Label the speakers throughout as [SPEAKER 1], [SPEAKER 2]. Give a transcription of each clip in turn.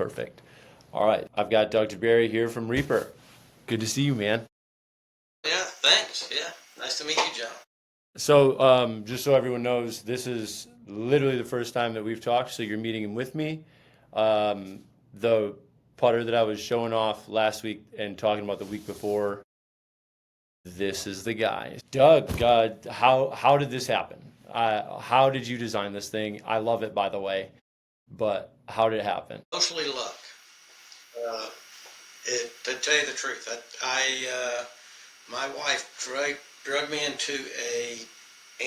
[SPEAKER 1] Perfect. All right. I've got Doug DeBerry here from Reaper. Good to see you, man.
[SPEAKER 2] Yeah, thanks. Yeah, nice to meet you, John.
[SPEAKER 1] So, just so everyone knows, this is literally the first time that we've talked. So, you're meeting him with me. The putter that I was showing off last week and talking about the week before, this is the guy. Doug, how did this happen? How did you design this thing? I love it, by the way, but how did it happen?
[SPEAKER 2] Mostly luck. Uh, to tell you the truth, my wife drug me into a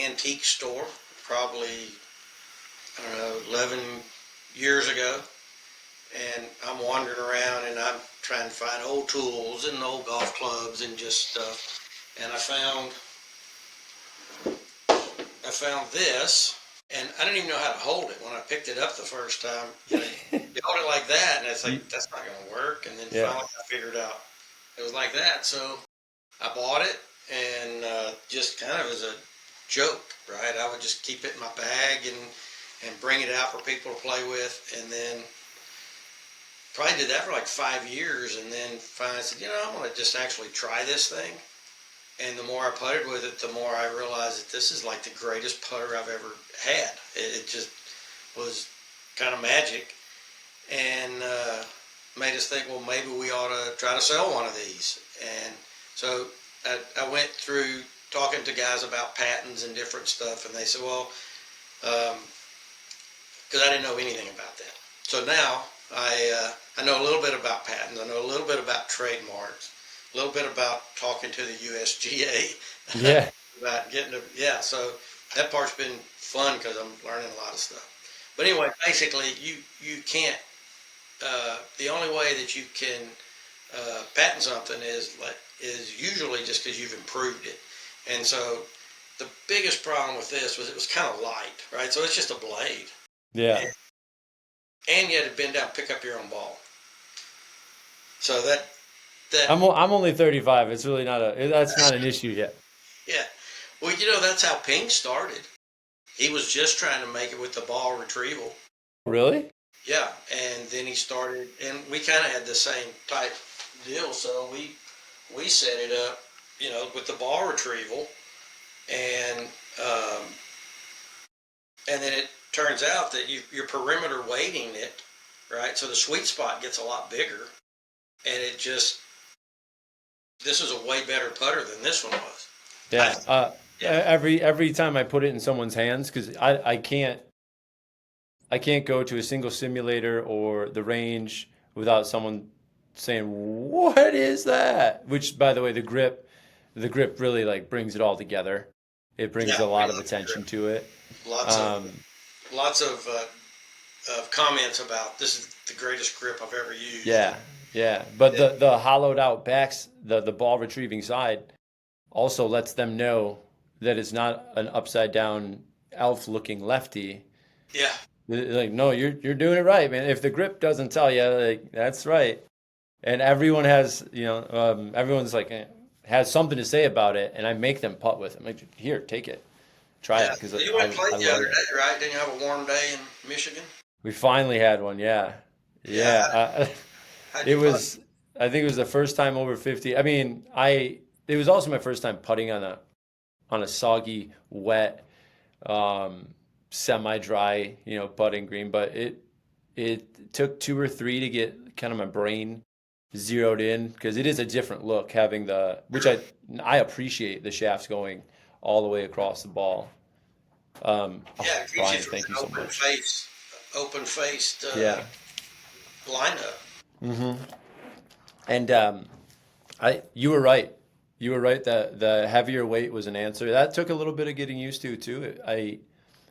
[SPEAKER 2] antique store, probably I don't know 11 years ago, and I'm wandering around and I'm trying to find old tools and old golf clubs and just stuff. And I found this, and I didn't even know how to hold it when I picked it up the first time. You hold it like that, and it's like that's not going to work. And then
[SPEAKER 1] Yeah.
[SPEAKER 2] finally, I figured out it was like that. So I bought it, and just kind of as a joke, right? I would just keep it in my bag and bring it out for people to play with, and then probably did that for like 5 years, and then finally said, I'm going to just actually try this thing. And the more I putted with it, the more I realized that this is like the greatest putter I've ever had. It just was kind of magic, and made us think, well, maybe we ought to try to sell one of these. And so I went through talking to guys about patents and different stuff, and they said, well, because I didn't know anything about that. So now I know a little bit about patents. I know a little bit about trademarks, a little bit about talking to the USGA
[SPEAKER 1] Yeah.
[SPEAKER 2] about getting to, yeah. So that part's been fun because I'm learning a lot of stuff. But anyway, basically, you can't. The only way that you can patent something is usually just because you've improved it. And so the biggest problem with this was it was kind of light, right? So it's just a blade,
[SPEAKER 1] Yeah.
[SPEAKER 2] and you had to bend down, pick up your own ball. So that
[SPEAKER 1] I'm only 35. It's really that's not an issue yet.
[SPEAKER 2] yeah. Well, that's how Pink started. He was just trying to make it with the ball retrieval.
[SPEAKER 1] Really?
[SPEAKER 2] Yeah, and then he started, and we kind of had the same type deal. So we set it up, with the ball retrieval, and um, and then it turns out that you're perimeter weighting it, right? So the sweet spot gets a lot bigger, and this is a way better putter than this one was.
[SPEAKER 1] Yeah.
[SPEAKER 2] Yeah,
[SPEAKER 1] Every time I put it in someone's hands, because I can't go to a single simulator or the range without someone saying, "What is that?" Which, by the way, the grip really like brings it all together. It brings
[SPEAKER 2] yeah,
[SPEAKER 1] a
[SPEAKER 2] we
[SPEAKER 1] lot of
[SPEAKER 2] love the grip.
[SPEAKER 1] attention to it.
[SPEAKER 2] Lots of
[SPEAKER 1] Um,
[SPEAKER 2] lots of comments about this is the greatest grip I've ever used.
[SPEAKER 1] yeah, yeah. But
[SPEAKER 2] Yeah,
[SPEAKER 1] the hollowed out backs, the ball retrieving side, also lets them know that it's not an upside down elf looking lefty.
[SPEAKER 2] yeah,
[SPEAKER 1] Like, no, you're doing it right, man. If the grip doesn't tell you, like, that's right. And everyone has, everyone's like has something to say about it, and I make them putt with it. I'm like, here, take it, try
[SPEAKER 2] yeah.
[SPEAKER 1] it, because
[SPEAKER 2] You went and
[SPEAKER 1] I
[SPEAKER 2] played the
[SPEAKER 1] love
[SPEAKER 2] other
[SPEAKER 1] it.
[SPEAKER 2] day, right? Didn't you have a warm day in Michigan?
[SPEAKER 1] We finally had one, yeah,
[SPEAKER 2] Yeah.
[SPEAKER 1] yeah.
[SPEAKER 2] How'd
[SPEAKER 1] It
[SPEAKER 2] you putt?
[SPEAKER 1] was, I think it was the first time over 50. I mean, it was also my first time putting on a soggy, wet, um, semi-dry, putting green, but it took two or three to get kind of my brain zeroed in because it is a different look having which
[SPEAKER 2] Sure.
[SPEAKER 1] I appreciate the shafts going all the way across the ball. Oh,
[SPEAKER 2] Yeah, it keeps you
[SPEAKER 1] Brian,
[SPEAKER 2] from
[SPEAKER 1] thank you
[SPEAKER 2] an
[SPEAKER 1] so much.
[SPEAKER 2] open faced
[SPEAKER 1] Yeah.
[SPEAKER 2] lineup.
[SPEAKER 1] Hmm. And you were right. You were right that the heavier weight was an answer. That took a little bit of getting used to too.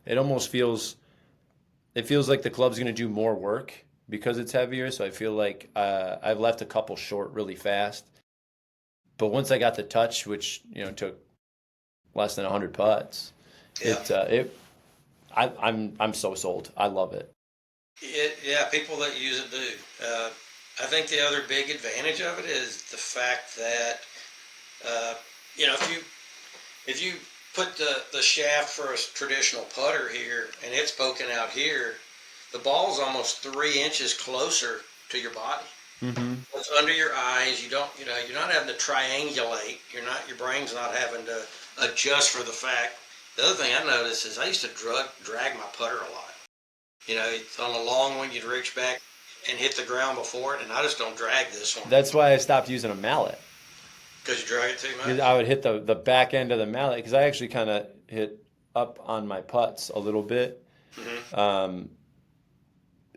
[SPEAKER 1] It almost feels like the club's going to do more work because it's heavier. So I feel like I've left a couple short really fast. But once I got the touch, which took less than 100 putts,
[SPEAKER 2] Yeah.
[SPEAKER 1] I'm so sold. I love it.
[SPEAKER 2] Yeah, people that use it do. I think the other big advantage of it is the fact that uh, if you put the shaft for a traditional putter here and it's poking out here, the ball's almost 3 inches closer to your body.
[SPEAKER 1] Mm-hmm.
[SPEAKER 2] It's under your eyes. You're not having to triangulate. Your brain's not having to adjust for the fact. The other thing I noticed is I used to drag my putter a lot. It's on a long one, you'd reach back and hit the ground before it, and I just don't drag this one
[SPEAKER 1] That's why I stopped using a mallet.
[SPEAKER 2] because you drag it too much.
[SPEAKER 1] Because I would hit the back end of the mallet because I actually kind of hit up on my putts a little bit,
[SPEAKER 2] Hmm.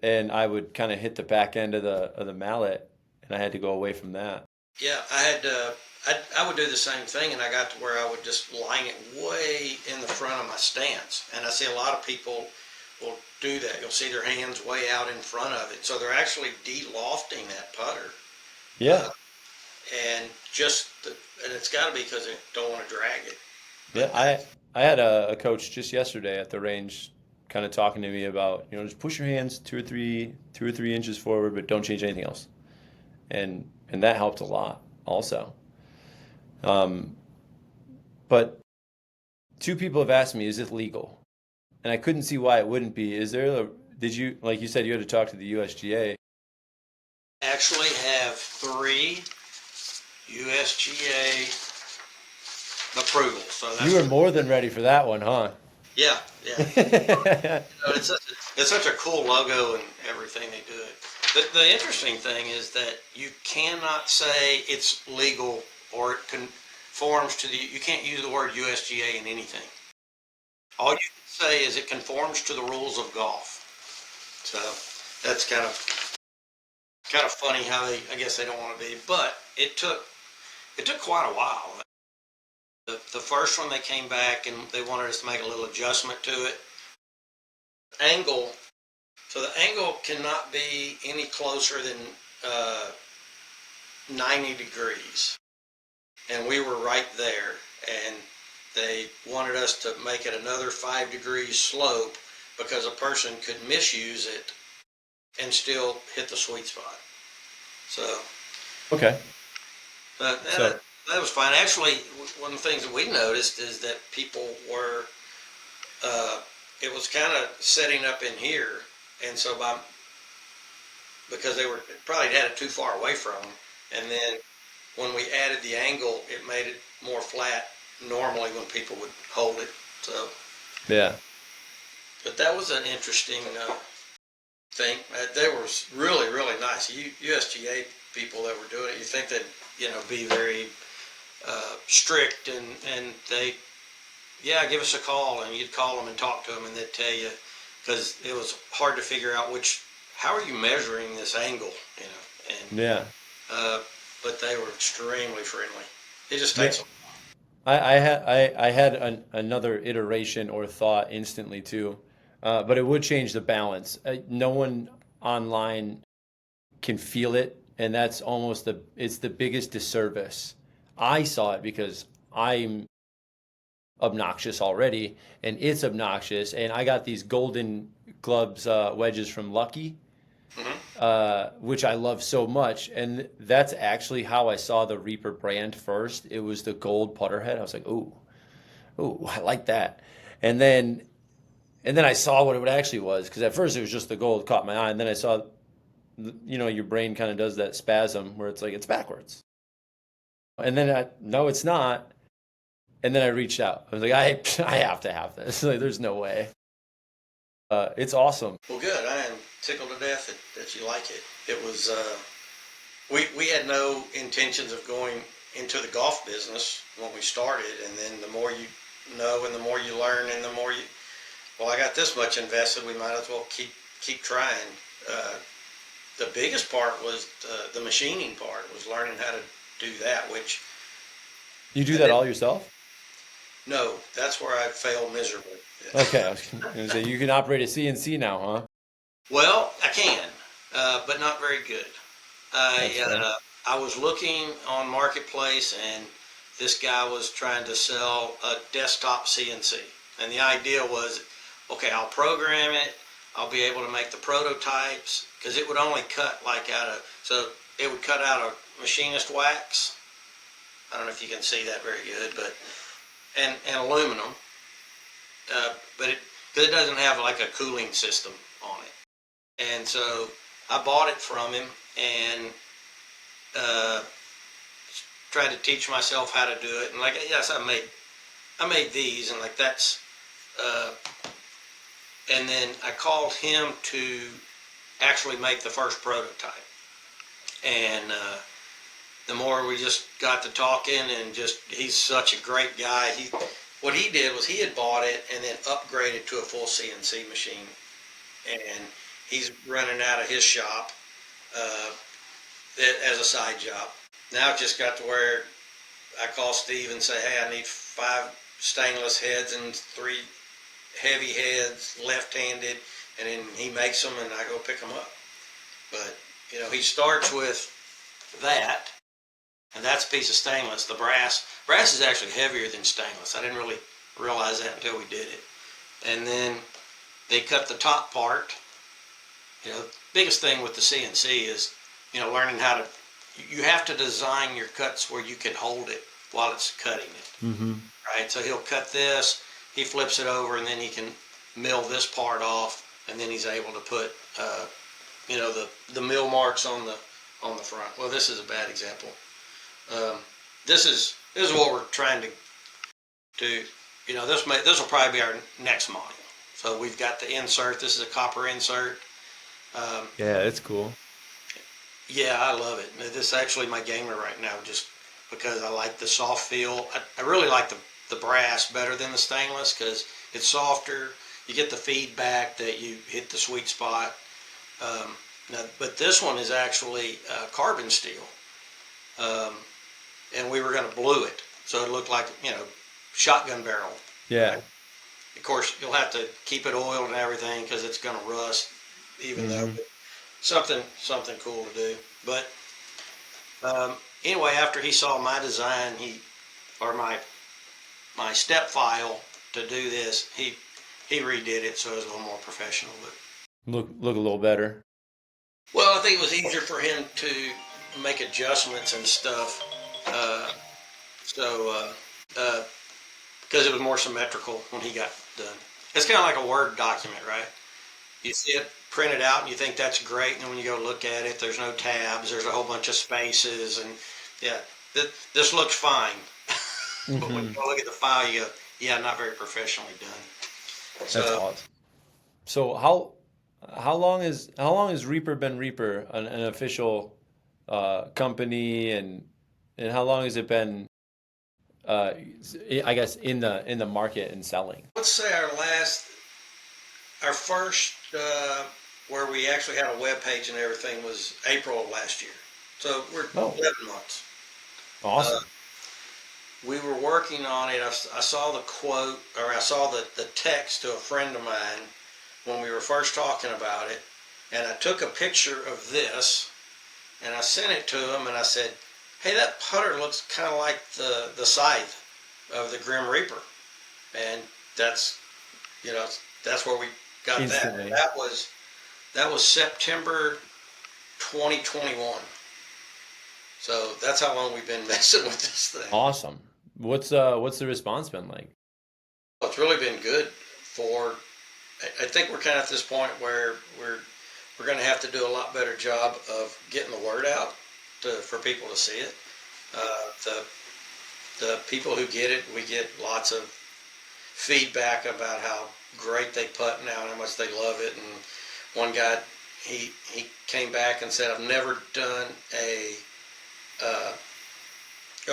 [SPEAKER 1] and I would kind of hit the back end of the mallet, and I had to go away from that.
[SPEAKER 2] Yeah, I would do the same thing, and I got to where I would just line it way in the front of my stance. And I see a lot of people will do that. You'll see their hands way out in front of it. So they're actually de-lofting that putter.
[SPEAKER 1] Yeah,
[SPEAKER 2] And and it's got to be because they don't want to drag it.
[SPEAKER 1] yeah.
[SPEAKER 2] But
[SPEAKER 1] I had a coach just yesterday at the range, kind of talking to me about just push your hands 2 or 3 inches forward, but don't change anything else, and that helped a lot also. Um, but two people have asked me, is it legal? And I couldn't see why it wouldn't be. Did you, like you said, you had to talk to the USGA?
[SPEAKER 2] actually have 3 USGA approvals. So
[SPEAKER 1] You were more than ready for that one, huh?
[SPEAKER 2] yeah, yeah. It's such a cool logo and everything they do it. The interesting thing is that you cannot say it's legal or it conforms to you can't use the word USGA in anything. All you can say is it conforms to the rules of golf. So that's kind of funny how I guess they don't want to be, but it took quite a while. The first one they came back and they wanted us to make a little adjustment to it. Angle. So the angle cannot be any closer than 90 degrees. And we were right there. And they wanted us to make it another 5 degrees slope because a person could misuse it and still hit the sweet spot. So,
[SPEAKER 1] Okay.
[SPEAKER 2] but
[SPEAKER 1] So,
[SPEAKER 2] that was fine. Actually, one of the things that we noticed is that people were, it was kind of setting up in here. And so because they were probably had it too far away from them. And then when we added the angle, it made it more flat normally when people would hold it. So,
[SPEAKER 1] yeah.
[SPEAKER 2] but that was an interesting thing. They were really, really nice. USGA people that were doing it, you think they'd, be very strict and they, yeah, give us a call, and you'd call them and talk to them and they'd tell you, because it was hard to figure out how are you measuring this angle, and
[SPEAKER 1] Yeah.
[SPEAKER 2] but they were extremely friendly. It just
[SPEAKER 1] Yeah.
[SPEAKER 2] takes a
[SPEAKER 1] I had another iteration or thought instantly too, but it would change the balance. No one online can feel it, and that's almost it's the biggest disservice. I saw it because I'm obnoxious already, and it's obnoxious, and I got these golden gloves wedges from Lucky,
[SPEAKER 2] Mhm.
[SPEAKER 1] which I love so much. And that's actually how I saw the Reaper brand first. It was the gold putter head. I was like, ooh, I like that. And then I saw what it actually was, because at first it was just the gold caught my eye, and then I saw, your brain kind of does that spasm where it's like it's backwards. And then no, it's not. And then I reached out. I was like, I have to have this. Like, there's no way. It's awesome.
[SPEAKER 2] Well, good. I am tickled to death that you like it. It was we had no intentions of going into the golf business when we started, and then the more you know and the more you learn and the more I got this much invested, we might as well keep trying. The biggest part was the machining part, was learning how to do that, which
[SPEAKER 1] You do
[SPEAKER 2] I
[SPEAKER 1] that
[SPEAKER 2] did.
[SPEAKER 1] all yourself?
[SPEAKER 2] No, that's where I failed miserably.
[SPEAKER 1] Okay, I was going to say you can operate a CNC now, huh?
[SPEAKER 2] Well, I can, but not very good.
[SPEAKER 1] That's fair.
[SPEAKER 2] I was looking on Marketplace, and this guy was trying to sell a desktop CNC. And the idea was, okay, I'll program it. I'll be able to make the prototypes, because it would only cut so it would cut out a machinist wax. I don't know if you can see that very good, but and aluminum, but it doesn't have like a cooling system on it. And so I bought it from him, and uh, tried to teach myself how to do it. And like, yes, I made these, and like that's, and then I called him to actually make the first prototype. And the more we just got to talking, and just he's such a great guy. What he did was he had bought it and then upgraded to a full CNC machine, and he's running out of his shop uh, as a side job. Now it just got to where I call Steve and say, hey, I need 5 stainless heads and 3 heavy heads, left-handed, and then he makes them and I go pick them up. But, you know, he starts with that, and that's a piece of stainless. The brass is actually heavier than stainless. I didn't really realize that until we did it. And then they cut the top part. You know, the biggest thing with the CNC is, you know, learning how to, you have to design your cuts where you can hold it while it's cutting it.
[SPEAKER 1] Mm-hmm.
[SPEAKER 2] Right? So he'll cut this, he flips it over, and then he can mill this part off, and then he's able to put, you know, the mill marks on the front. Well, this is a bad example. This is what we're trying to do. You know, this will probably be our next model. So we've got the insert. This is a copper insert.
[SPEAKER 1] Yeah, it's cool.
[SPEAKER 2] Yeah, I love it. This is actually my gamer right now, just because I like the soft feel. I really like the brass better than the stainless because it's softer. You get the feedback that you hit the sweet spot. But this one is actually carbon steel, and we were going to blue it so it looked like, you know, shotgun barrel.
[SPEAKER 1] Yeah.
[SPEAKER 2] Right? Of course, you'll have to keep it oiled and everything because it's going to rust, even though. But something cool to do. But anyway, after he saw my design, my step file to do this, he redid it so it was a little more professional. But
[SPEAKER 1] Look a little better.
[SPEAKER 2] well, I think it was easier for him to make adjustments and stuff. Because it was more symmetrical when he got done. It's kind of like a Word document, right? You see it printed out and you think that's great, and then when you go look at it, there's no tabs, there's a whole bunch of spaces, and yeah, this looks fine. But when you go look at the file, you go, yeah, not very professionally done.
[SPEAKER 1] That's awesome. So how long has Reaper been Reaper, an official company, and how long has it been? I guess in the market and selling.
[SPEAKER 2] Let's say our first, where we actually had a web page and everything was April of last year. So we're 11 months.
[SPEAKER 1] Awesome.
[SPEAKER 2] We were working on it. I saw the quote, or I saw the text to a friend of mine when we were first talking about it, and I took a picture of this, and I sent it to him, and I said, hey, that putter looks kind of like the scythe of the Grim Reaper. And that's, you know, that's where we got
[SPEAKER 1] Instantly.
[SPEAKER 2] that. That was September 2021. So that's how long we've been messing with this thing.
[SPEAKER 1] Awesome. What's the response been like?
[SPEAKER 2] Well, it's really been good. I think we're kind of at this point where we're going to have to do a lot better job of getting the word out for people to see it. The people who get it, we get lots of feedback about how great they putt now and how much they love it. And one guy, he came back and said, I've never done a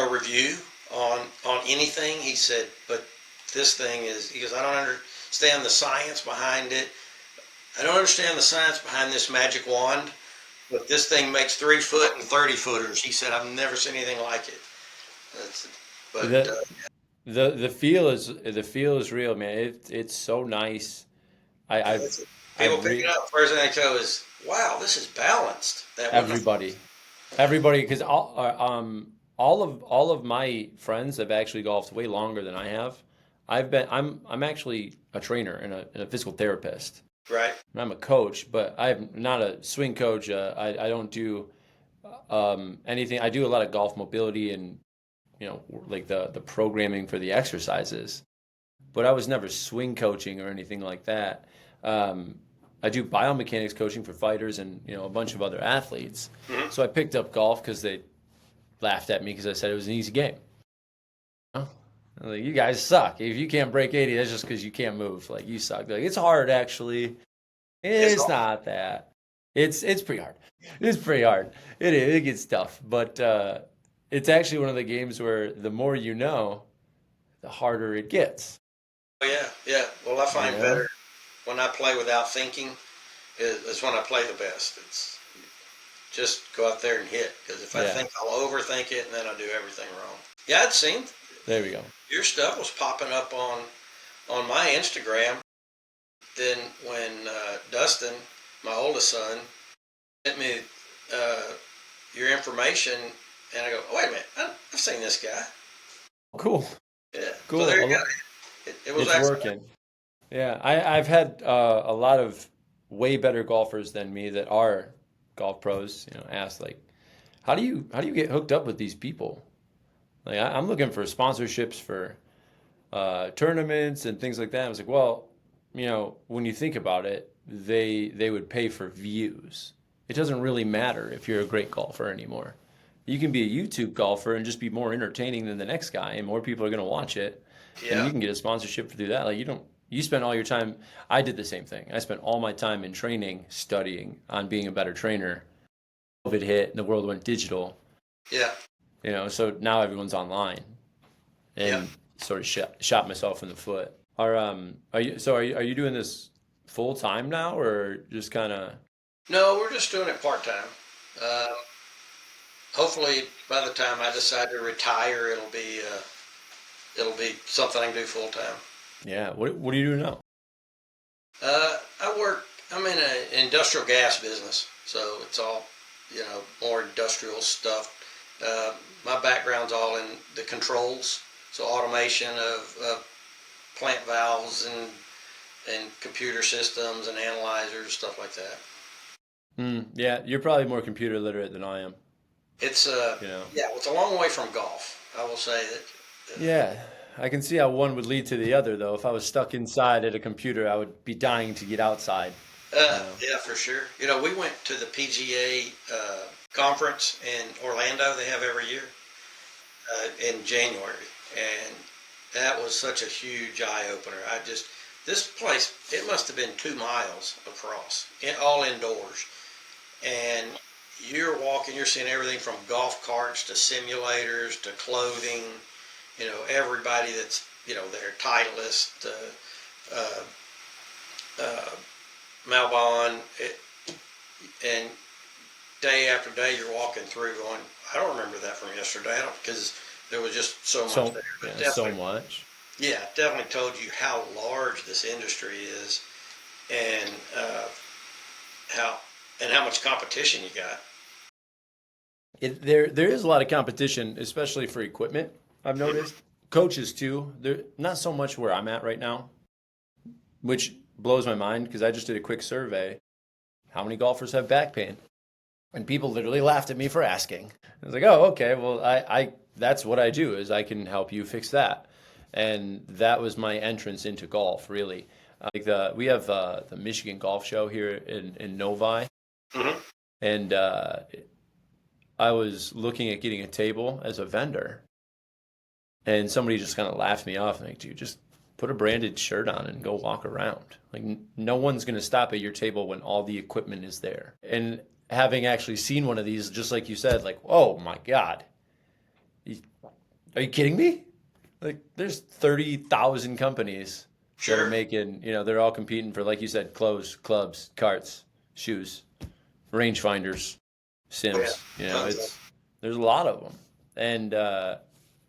[SPEAKER 2] review on anything. He said, but this thing is, he goes, I don't understand the science behind it. I don't understand the science behind this magic wand, but this thing makes 3 foot and 30 footers. He said, I've never seen anything like it.
[SPEAKER 1] The feel is real, man. It's so nice.
[SPEAKER 2] People pick it up. First thing I go is, wow, this is balanced.
[SPEAKER 1] Everybody, because all of my friends have actually golfed way longer than I have. I'm actually a trainer and a physical therapist.
[SPEAKER 2] Right.
[SPEAKER 1] I'm a coach, but I'm not a swing coach. I don't do anything. I do a lot of golf mobility and, you know, like the programming for the exercises. But I was never swing coaching or anything like that. I do biomechanics coaching for fighters and a bunch of other athletes.
[SPEAKER 2] Hmm.
[SPEAKER 1] So I picked up golf because they laughed at me because I said it was an easy game. Huh? I'm like, you guys suck. If you can't break 80, that's just because you can't move. Like, you suck. They're like, it's hard actually.
[SPEAKER 2] It's
[SPEAKER 1] It's not that. It's pretty hard. It's pretty hard. It is. It gets tough, but it's actually one of the games where the more you know, the harder it gets.
[SPEAKER 2] oh, yeah, yeah. Well, I
[SPEAKER 1] You
[SPEAKER 2] find
[SPEAKER 1] know?
[SPEAKER 2] better when I play without thinking is when I play the best. It's just go out there and hit. Because if I
[SPEAKER 1] Yeah.
[SPEAKER 2] think, I'll overthink it, and then I'll do everything wrong. Yeah, I'd seen
[SPEAKER 1] There we go.
[SPEAKER 2] your stuff was popping up on my Instagram. Then when Dustin, my oldest son, sent me uh, your information, and I go, oh, wait a minute, I've seen this guy.
[SPEAKER 1] Cool.
[SPEAKER 2] Yeah. So
[SPEAKER 1] Cool.
[SPEAKER 2] there you go. It was
[SPEAKER 1] It's
[SPEAKER 2] actually.
[SPEAKER 1] working. Yeah, I've had a lot of way better golfers than me that are golf pros, ask like, how do you get hooked up with these people? Like I'm looking for sponsorships for tournaments and things like that. I was like, well, when you think about it, they would pay for views. It doesn't really matter if you're a great golfer anymore. You can be a YouTube golfer and just be more entertaining than the next guy, and more people are going to watch it, and
[SPEAKER 2] Yeah.
[SPEAKER 1] you can get a sponsorship through that. Like you spend all your time. I did the same thing. I spent all my time in training, studying on being a better trainer. COVID hit, and the world went digital.
[SPEAKER 2] Yeah.
[SPEAKER 1] So now everyone's online,
[SPEAKER 2] Yeah.
[SPEAKER 1] and sort of shot myself in the foot. Are you doing this full time now, or just kind of?
[SPEAKER 2] No, we're just doing it part time. Uh, Hopefully, by the time I decide to retire, it'll be something I can do full time.
[SPEAKER 1] Yeah. What do you do now?
[SPEAKER 2] I work. I'm in an industrial gas business, so it's all more industrial stuff. My background's all in the controls, so automation of plant valves and computer systems and analyzers, stuff like that.
[SPEAKER 1] Yeah, you're probably more computer literate than I am.
[SPEAKER 2] It's
[SPEAKER 1] You know.
[SPEAKER 2] yeah, well, it's a long way from golf. I will say that.
[SPEAKER 1] Yeah, I can see how one would lead to the other, though. If I was stuck inside at a computer, I would be dying to get outside. You know.
[SPEAKER 2] Yeah, for sure. We went to the PGA conference in Orlando. They have every year in January, and that was such a huge eye opener. This place, it must have been 2 miles across, all indoors, and you're walking, you're seeing everything from golf carts to simulators to clothing. Everybody that's there, Titleist, uh, uh, Malbon, and day after day you're walking through going, I don't remember that from yesterday. I don't, because there was just so much
[SPEAKER 1] So
[SPEAKER 2] there. But
[SPEAKER 1] yeah, so
[SPEAKER 2] definitely,
[SPEAKER 1] much.
[SPEAKER 2] yeah, definitely told you how large this industry is, and how how much competition you got.
[SPEAKER 1] There is a lot of competition, especially for equipment. I've
[SPEAKER 2] Mhm.
[SPEAKER 1] noticed coaches too. They're not so much where I'm at right now, which blows my mind because I just did a quick survey. How many golfers have back pain? And people literally laughed at me for asking. I was like, oh, okay. Well, I that's what I do is I can help you fix that. And that was my entrance into golf, really. We have the Michigan Golf Show here in Novi,
[SPEAKER 2] Mhm.
[SPEAKER 1] and I was looking at getting a table as a vendor, and somebody just kind of laughed me off, like, dude, just put a branded shirt on and go walk around. Like, no one's going to stop at your table when all the equipment is there. And having actually seen one of these, just like you said, like, oh my God, are you kidding me? Like, there's 30,000 companies that are
[SPEAKER 2] Sure.
[SPEAKER 1] making, they're all competing for, like you said, clothes, clubs, carts, shoes, rangefinders,
[SPEAKER 2] Oh, yeah.
[SPEAKER 1] sims.
[SPEAKER 2] Tons of.
[SPEAKER 1] There's a lot of them. And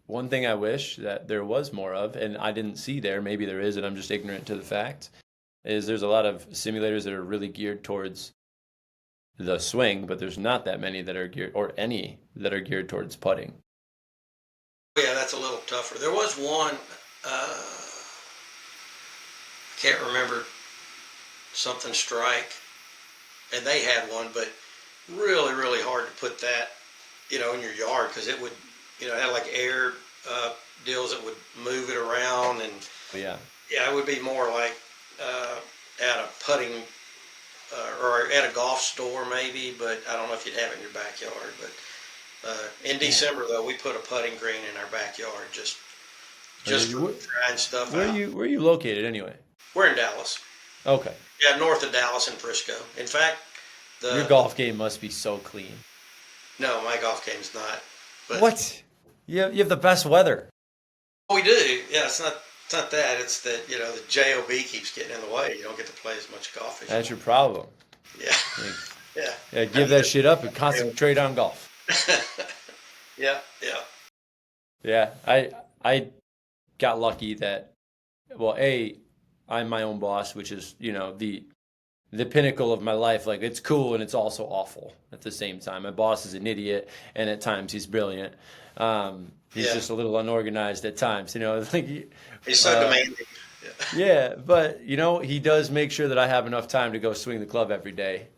[SPEAKER 1] one thing I wish that there was more of, and I didn't see there, maybe there is, and I'm just ignorant to the fact, is there's a lot of simulators that are really geared towards the swing, but there's not that many that are geared, or any that are geared towards putting.
[SPEAKER 2] Yeah, that's a little tougher. There was one. Can't remember, something strike, and they had one, but really, really hard to put that, in your yard because it would, it had like air deals that would move it around, and
[SPEAKER 1] But yeah,
[SPEAKER 2] yeah, it would be more like at a putting or at a golf store maybe, but I don't know if you'd have it in your backyard. But in December though, we put a putting green in our backyard just for trying stuff out.
[SPEAKER 1] Where are you located anyway?
[SPEAKER 2] We're in Dallas.
[SPEAKER 1] Okay.
[SPEAKER 2] Yeah, north of Dallas and Frisco. In fact,
[SPEAKER 1] Your golf game must be so clean.
[SPEAKER 2] no, my golf game's not. But
[SPEAKER 1] What? You have the best weather.
[SPEAKER 2] we do. Yeah, it's not that. It's that the job keeps getting in the way. You don't get to play as much golf as
[SPEAKER 1] That's your problem.
[SPEAKER 2] Yeah,
[SPEAKER 1] Like,
[SPEAKER 2] yeah,
[SPEAKER 1] yeah, give that shit up and concentrate on golf.
[SPEAKER 2] yeah, yeah.
[SPEAKER 1] Yeah, I got lucky that, well, I'm my own boss, which is, the pinnacle of my life. Like, it's cool and it's also awful at the same time. My boss is an idiot, and at times he's brilliant. He's
[SPEAKER 2] Yeah.
[SPEAKER 1] just a little unorganized at times, like
[SPEAKER 2] He's so demanding. Yeah.
[SPEAKER 1] yeah, but he does make sure that I have enough time to go swing the club every day,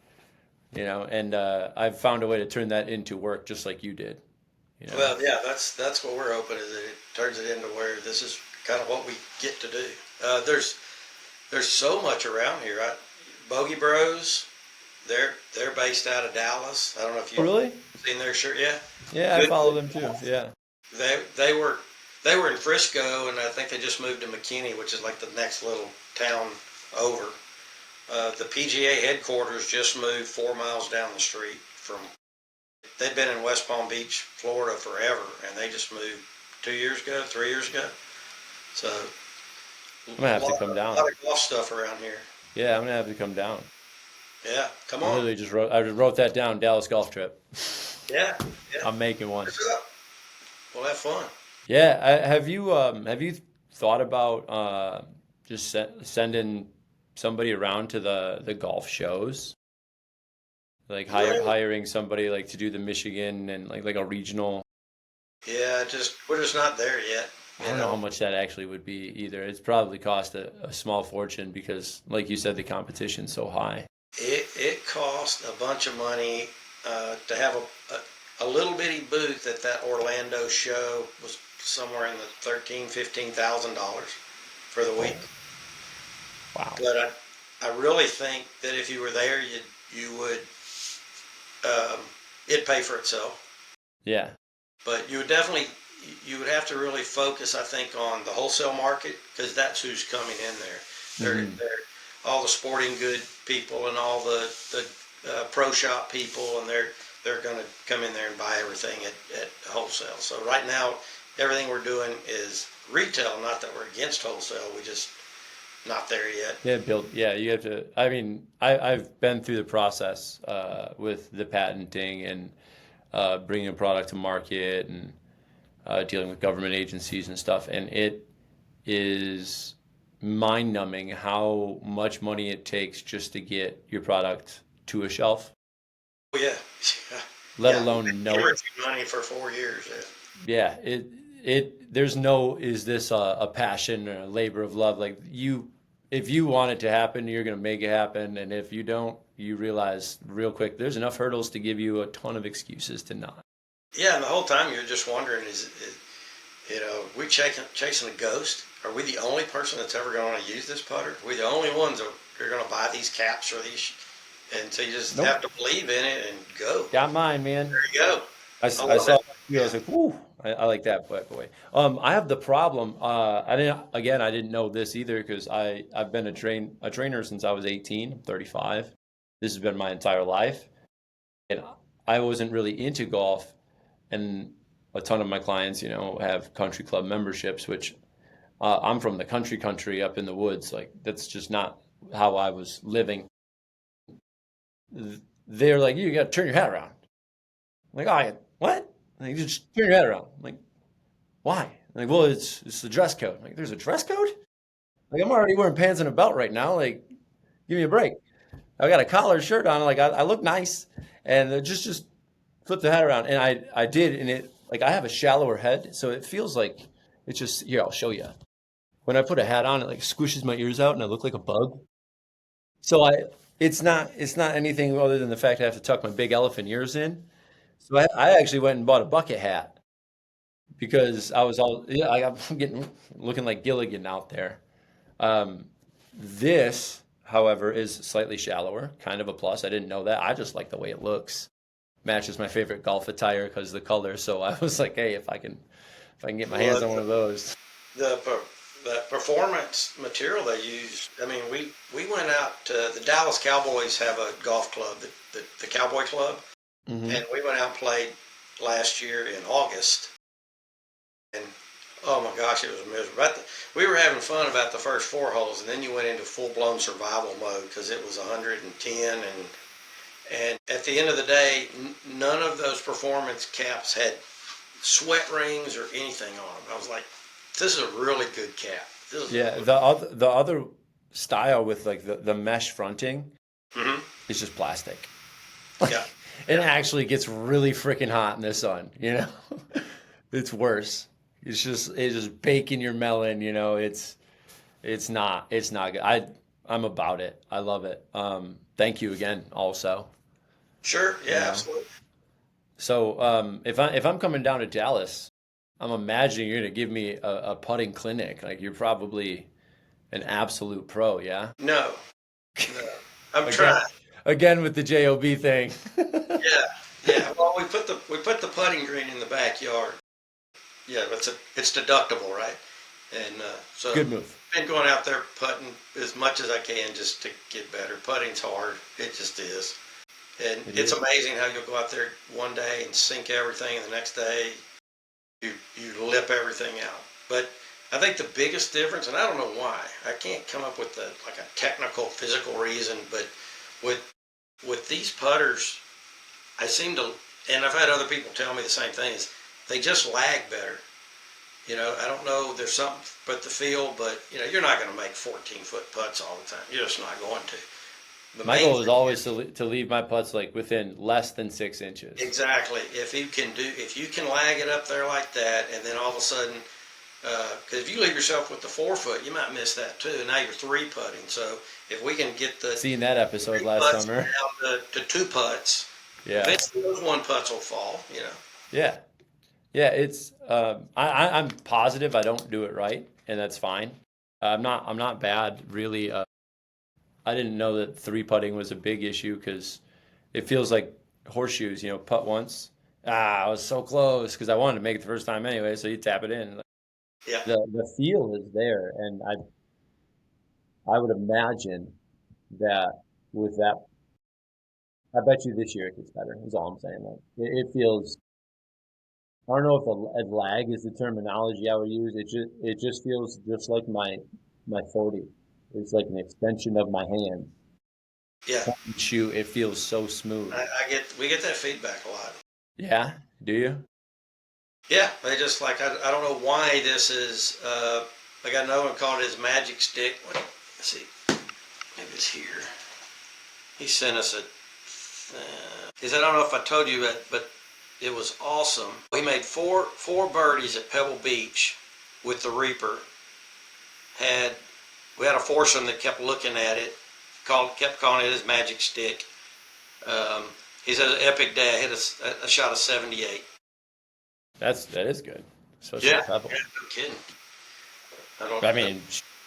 [SPEAKER 1] and I've found a way to turn that into work just like you did.
[SPEAKER 2] Well, yeah, that's what we're hoping is that it turns it into where this is kind of what we get to do. There's so much around here. Bogey Bros, they're based out of Dallas. I don't know if
[SPEAKER 1] Oh,
[SPEAKER 2] you've
[SPEAKER 1] really?
[SPEAKER 2] seen their shirt. Yeah,
[SPEAKER 1] Yeah, I
[SPEAKER 2] Good.
[SPEAKER 1] follow them too. Yeah.
[SPEAKER 2] They were in Frisco, and I think they just moved to McKinney, which is like the next little town over. The PGA headquarters just moved 4 miles down the street from. They've been in West Palm Beach, Florida forever, and they just moved 2 years ago, 3 years ago. So
[SPEAKER 1] I'm gonna have to come
[SPEAKER 2] a
[SPEAKER 1] down.
[SPEAKER 2] lot of golf stuff around here.
[SPEAKER 1] Yeah, I'm gonna have to come down.
[SPEAKER 2] Yeah, come
[SPEAKER 1] I
[SPEAKER 2] on.
[SPEAKER 1] literally I just wrote that down, Dallas golf trip.
[SPEAKER 2] Yeah, yeah.
[SPEAKER 1] I'm making one.
[SPEAKER 2] What's up? We'll have fun.
[SPEAKER 1] Yeah, have you thought about just sending somebody around to the golf shows? Like hiring somebody like to do the Michigan and like a regional.
[SPEAKER 2] Yeah, we're just not there yet.
[SPEAKER 1] I don't know how much that actually would be either. It's probably cost a small fortune because, like you said, the competition's so high.
[SPEAKER 2] It cost a bunch of money to have a little bitty booth at that Orlando show. Was somewhere in the $15,000 for the week.
[SPEAKER 1] Wow.
[SPEAKER 2] But I really think that if you were there, you would it'd pay for itself.
[SPEAKER 1] Yeah.
[SPEAKER 2] But you would have to really focus, I think, on the wholesale market because that's who's coming in there. They're all the sporting good people and all the pro shop people, and they're going to come in there and buy everything at wholesale. So right now, everything we're doing is retail. Not that we're against wholesale, we just not there yet.
[SPEAKER 1] Yeah, you have to. I mean, I've been through the process with the patenting and bringing a product to market and dealing with government agencies and stuff, and it is mind-numbing how much money it takes just to get your product to a shelf.
[SPEAKER 2] Oh yeah,
[SPEAKER 1] Let
[SPEAKER 2] yeah.
[SPEAKER 1] alone know it.
[SPEAKER 2] Money for 4 years.
[SPEAKER 1] Yeah, there's no, is this a passion or a labor of love? Like if you want it to happen, you're going to make it happen. And if you don't, you realize real quick, there's enough hurdles to give you a ton of excuses to not.
[SPEAKER 2] Yeah, and the whole time you're just wondering, we chasing a ghost? Are we the only person that's ever going to use this putter? Are we the only ones that are going to buy these caps or these? And so you just
[SPEAKER 1] Nope.
[SPEAKER 2] have to believe in it and go.
[SPEAKER 1] Got mine, man.
[SPEAKER 2] There you go.
[SPEAKER 1] I
[SPEAKER 2] love
[SPEAKER 1] saw
[SPEAKER 2] it.
[SPEAKER 1] you. I was like, "Whoo!" I like that boy. I have the problem. I didn't know this either because I've been a trainer since I was 18. I'm 35. This has been my entire life, and I wasn't really into golf. And a ton of my clients, have country club memberships, which I'm from the country up in the woods. Like that's just not how I was living. They're like, you got to turn your head around. I'm like, oh, what? Like, you just turn your head around. I'm like, why? I'm like, well, it's the dress code. I'm like, there's a dress code? Like, I'm already wearing pants and a belt right now. Like, give me a break. I got a collared shirt on. Like, I look nice, and just flip the head around. And I did, and it like I have a shallower head, so it feels like it's just here. I'll show you. When I put a hat on, it like squishes my ears out, and I look like a bug. So it's not anything other than the fact I have to tuck my big elephant ears in. So I actually went and bought a bucket hat because I was I'm looking like Gilligan out there. This however, is slightly shallower, kind of a plus. I didn't know that. I just like the way it looks. Matches my favorite golf attire because of the color. So I was like, hey, if I can get my hands
[SPEAKER 2] Well,
[SPEAKER 1] on one of those.
[SPEAKER 2] the the performance material they use. I mean, we went out to the Dallas Cowboys have a golf club, the Cowboy Club,
[SPEAKER 1] Hmm.
[SPEAKER 2] and we went out and played last year in August, and oh my gosh, it was miserable. We were having fun about the first 4 holes, and then you went into full blown survival mode because it was 110, and at the end of the day, none of those performance caps had sweat rings or anything on them. I was like, this is a really good cap. This is
[SPEAKER 1] Yeah,
[SPEAKER 2] a
[SPEAKER 1] the other style with like the mesh fronting
[SPEAKER 2] hmm
[SPEAKER 1] is just plastic.
[SPEAKER 2] yeah,
[SPEAKER 1] It
[SPEAKER 2] yeah.
[SPEAKER 1] actually gets really freaking hot in the sun, you know? It's worse. It's just baking your melon, you know. It's not good. I'm about it. I love it. Thank you again also,
[SPEAKER 2] Sure,
[SPEAKER 1] you
[SPEAKER 2] yeah,
[SPEAKER 1] know.
[SPEAKER 2] absolutely.
[SPEAKER 1] So if I'm coming down to Dallas, I'm imagining you're gonna give me a putting clinic. Like you're probably an absolute pro, yeah?
[SPEAKER 2] No, no, I'm
[SPEAKER 1] Again,
[SPEAKER 2] trying.
[SPEAKER 1] again with the JOB thing.
[SPEAKER 2] Yeah, yeah. Well, we put the putting green in the backyard. Yeah, it's deductible, right? And so
[SPEAKER 1] Good move.
[SPEAKER 2] been going out there putting as much as I can just to get better. Putting's hard. It just is. And
[SPEAKER 1] It
[SPEAKER 2] it's
[SPEAKER 1] is.
[SPEAKER 2] amazing how you'll go out there one day and sink everything, and the next day you lip everything out. But I think the biggest difference, and I don't know why, I can't come up with like a technical, physical reason, but with these putters, I seem to, and I've had other people tell me the same thing, is they just lag better. I don't know. There's something but the feel, but you're not going to make 14-foot putts all the time. You're just not going to. The
[SPEAKER 1] My
[SPEAKER 2] main
[SPEAKER 1] goal is
[SPEAKER 2] thing
[SPEAKER 1] always
[SPEAKER 2] is
[SPEAKER 1] to leave my putts like within less than 6 inches.
[SPEAKER 2] exactly if you can lag it up there like that, and then all of a sudden, because if you leave yourself with the 4 foot, you might miss that too. And now you're three putting. So if we can get the
[SPEAKER 1] Seen that episode
[SPEAKER 2] three
[SPEAKER 1] last
[SPEAKER 2] putts
[SPEAKER 1] summer.
[SPEAKER 2] down to two putts,
[SPEAKER 1] Yeah.
[SPEAKER 2] eventually those one putts will fall.
[SPEAKER 1] Yeah. Yeah. It's I'm positive I don't do it right, and that's fine. I'm not bad really. I didn't know that three putting was a big issue because it feels like horseshoes. Putt once. I was so close because I wanted to make it the first time anyway. So you tap it in.
[SPEAKER 2] Yeah.
[SPEAKER 1] The feel is there, and I would imagine that with that, I bet you this year it gets better. Is all I'm saying. Like it feels. I don't know if a lag is the terminology I would use. It just feels just like my 40. It's like an extension of my hand.
[SPEAKER 2] Yeah.
[SPEAKER 1] Point and shoot. It feels so smooth.
[SPEAKER 2] We get that feedback a lot.
[SPEAKER 1] Yeah. Do you?
[SPEAKER 2] Yeah, they just like I don't know why this is like I know one called his magic stick. Let's see, maybe it's here. He sent us a. He said I don't know if I told you that, but it was awesome. We made four birdies at Pebble Beach with the Reaper. We had a foursome that kept looking at it, kept calling it his magic stick. Um, he said an epic day. I hit a shot of 78.
[SPEAKER 1] That is good, especially
[SPEAKER 2] Yeah,
[SPEAKER 1] at Pebble.
[SPEAKER 2] yeah, no kidding. I don't.
[SPEAKER 1] I mean,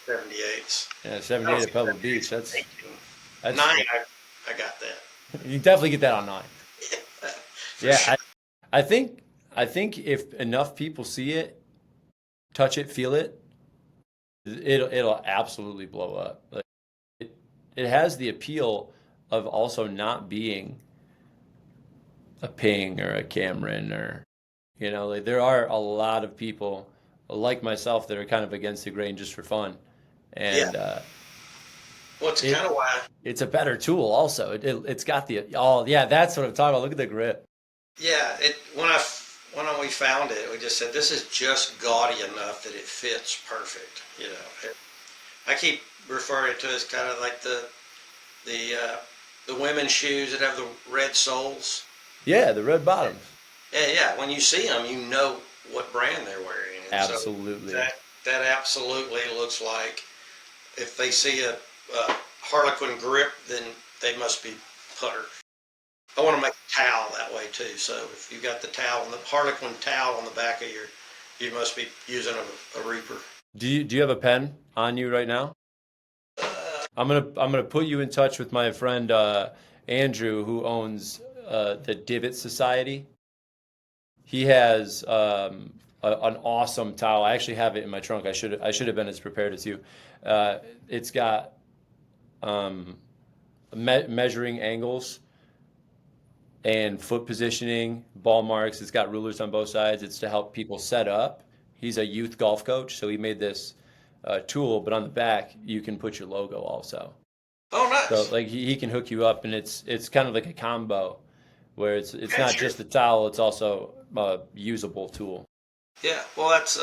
[SPEAKER 2] 78s.
[SPEAKER 1] yeah,
[SPEAKER 2] I don't
[SPEAKER 1] 78 at
[SPEAKER 2] think
[SPEAKER 1] Pebble Beach.
[SPEAKER 2] 78s.
[SPEAKER 1] That's
[SPEAKER 2] Nine. I got that.
[SPEAKER 1] you definitely get that on 9.
[SPEAKER 2] For
[SPEAKER 1] Yeah,
[SPEAKER 2] sure.
[SPEAKER 1] I think if enough people see it, touch it, feel it, it'll absolutely blow up. Like it has the appeal of also not being a Ping or a Cameron or like there are a lot of people like myself that are kind of against the grain just for fun,
[SPEAKER 2] Yeah.
[SPEAKER 1] and
[SPEAKER 2] Well, it's
[SPEAKER 1] it
[SPEAKER 2] kind of why.
[SPEAKER 1] it's a better tool also. It's got yeah, that's what I'm talking about. Look at the grip.
[SPEAKER 2] Yeah. When we found it, we just said this is just gaudy enough that it fits perfect. I keep referring to it as kind of like the women's shoes that have the red soles.
[SPEAKER 1] Yeah, the red bottoms.
[SPEAKER 2] Yeah, yeah. When you see them, you know what brand they're wearing, and so
[SPEAKER 1] Absolutely.
[SPEAKER 2] that absolutely looks like if they see a Harlequin grip, then they must be putter. I want to make a towel that way too. So if you got the Harlequin towel on the back of you must be using a Reaper.
[SPEAKER 1] Do you have a pen on you right now? I'm gonna put you in touch with my friend Andrew, who owns the Divot Society. He has an awesome towel. I actually have it in my trunk. I should have been as prepared as you. It's got measuring angles and foot positioning, ball marks. It's got rulers on both sides. It's to help people set up. He's a youth golf coach, so he made this tool, but on the back you can put your logo also.
[SPEAKER 2] Oh,
[SPEAKER 1] So
[SPEAKER 2] nice.
[SPEAKER 1] like he can hook you up, and it's kind of like a combo where it's
[SPEAKER 2] Yeah,
[SPEAKER 1] not
[SPEAKER 2] sure.
[SPEAKER 1] just a towel, it's also a usable tool.
[SPEAKER 2] Yeah, well, that's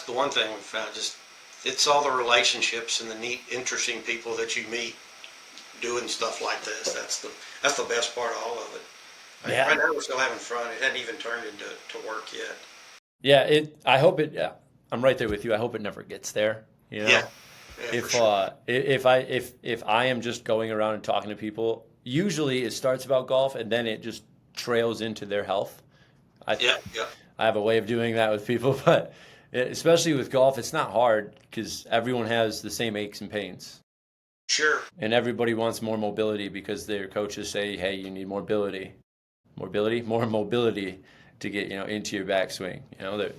[SPEAKER 2] the one thing we found. Just it's all the relationships and the neat, interesting people that you meet doing stuff like this. That's the best part of all of it.
[SPEAKER 1] Yeah.
[SPEAKER 2] Right now we're still having fun. It hadn't even turned into work yet.
[SPEAKER 1] Yeah, I hope it. Yeah, I'm right there with you. I hope it never gets there. You
[SPEAKER 2] Yeah,
[SPEAKER 1] know,
[SPEAKER 2] yeah, for
[SPEAKER 1] if
[SPEAKER 2] sure.
[SPEAKER 1] if I am just going around and talking to people, usually it starts about golf and then it just trails into their health. I
[SPEAKER 2] Yeah, yeah,
[SPEAKER 1] I have a way of doing that with people, but especially with golf, it's not hard because everyone has the same aches and pains,
[SPEAKER 2] sure.
[SPEAKER 1] and everybody wants more mobility because their coaches say, "Hey, you need more more mobility to get into your backswing."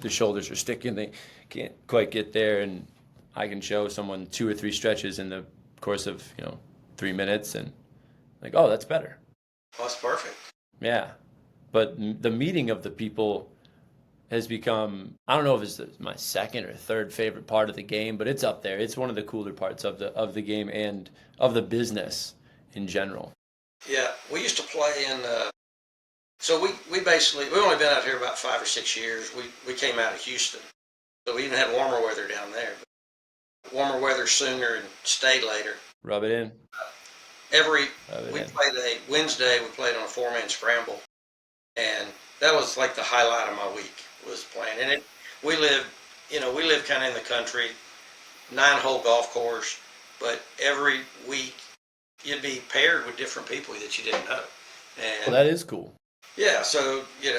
[SPEAKER 1] The shoulders are sticking; they can't quite get there, and I can show someone 2 or 3 stretches in the course of 3 minutes, and like, oh, that's better.
[SPEAKER 2] Well, that's perfect.
[SPEAKER 1] Yeah, but the meeting of the people has become, I don't know if it's my second or third favorite part of the game, but it's up there. It's one of the cooler parts of the game and of the business in general.
[SPEAKER 2] Yeah, we used to play in. So we basically we've only been out here about 5 or 6 years. We came out of Houston, so we even had warmer weather down there. Warmer weather sooner and stayed later.
[SPEAKER 1] Rub it in,
[SPEAKER 2] Every
[SPEAKER 1] rub it
[SPEAKER 2] we
[SPEAKER 1] in.
[SPEAKER 2] played a Wednesday. We played on a four-man scramble, and that was like the highlight of my week was playing. And we live, we live kind of in the country, 9-hole golf course, but every week you'd be paired with different people that you didn't know,
[SPEAKER 1] Well,
[SPEAKER 2] and
[SPEAKER 1] that is cool.
[SPEAKER 2] yeah, so you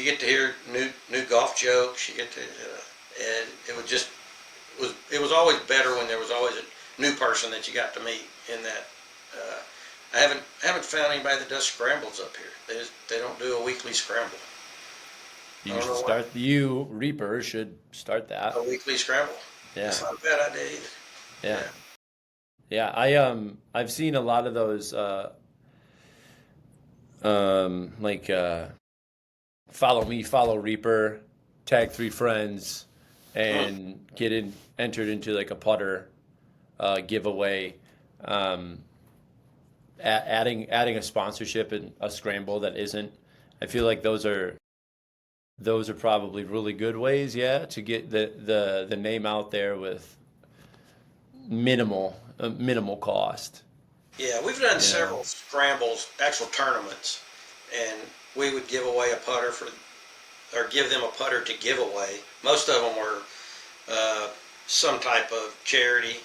[SPEAKER 2] get to hear new golf jokes. You get to, and it was always better when there was always a new person that you got to meet in that. Uh, I haven't found anybody that does scrambles up here. They don't do a weekly scramble. I
[SPEAKER 1] You
[SPEAKER 2] don't
[SPEAKER 1] should
[SPEAKER 2] know why.
[SPEAKER 1] start. You Reaper should start
[SPEAKER 2] A
[SPEAKER 1] that.
[SPEAKER 2] weekly scramble.
[SPEAKER 1] Yeah,
[SPEAKER 2] That's not a bad idea either.
[SPEAKER 1] yeah,
[SPEAKER 2] Yeah.
[SPEAKER 1] yeah. I've seen a lot of those like follow me, follow Reaper, tag 3 friends,
[SPEAKER 2] Hmm.
[SPEAKER 1] and entered into like a putter giveaway. Um, adding a sponsorship and a scramble that isn't. I feel like those are probably really good ways, yeah, to get the name out there with minimal cost.
[SPEAKER 2] Yeah, we've done
[SPEAKER 1] You know,
[SPEAKER 2] several scrambles, actual tournaments, and we would give away a putter or give them a putter to give away. Most of them were uh, some type of charity.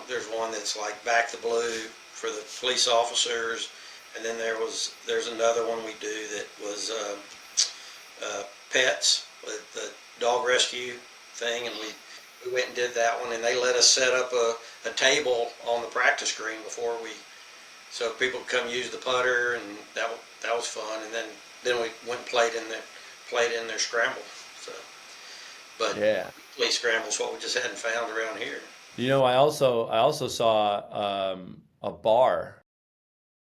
[SPEAKER 2] There's one that's like Back the Blue for the police officers, and then there's another one we do that was pets with the dog rescue thing, and we went and did that one, and they let us set up a table on the practice green before so people could come use the putter, and that was fun, and then we went and played in their scramble. So, but
[SPEAKER 1] yeah.
[SPEAKER 2] play scrambles what we just hadn't found around here.
[SPEAKER 1] I also saw a bar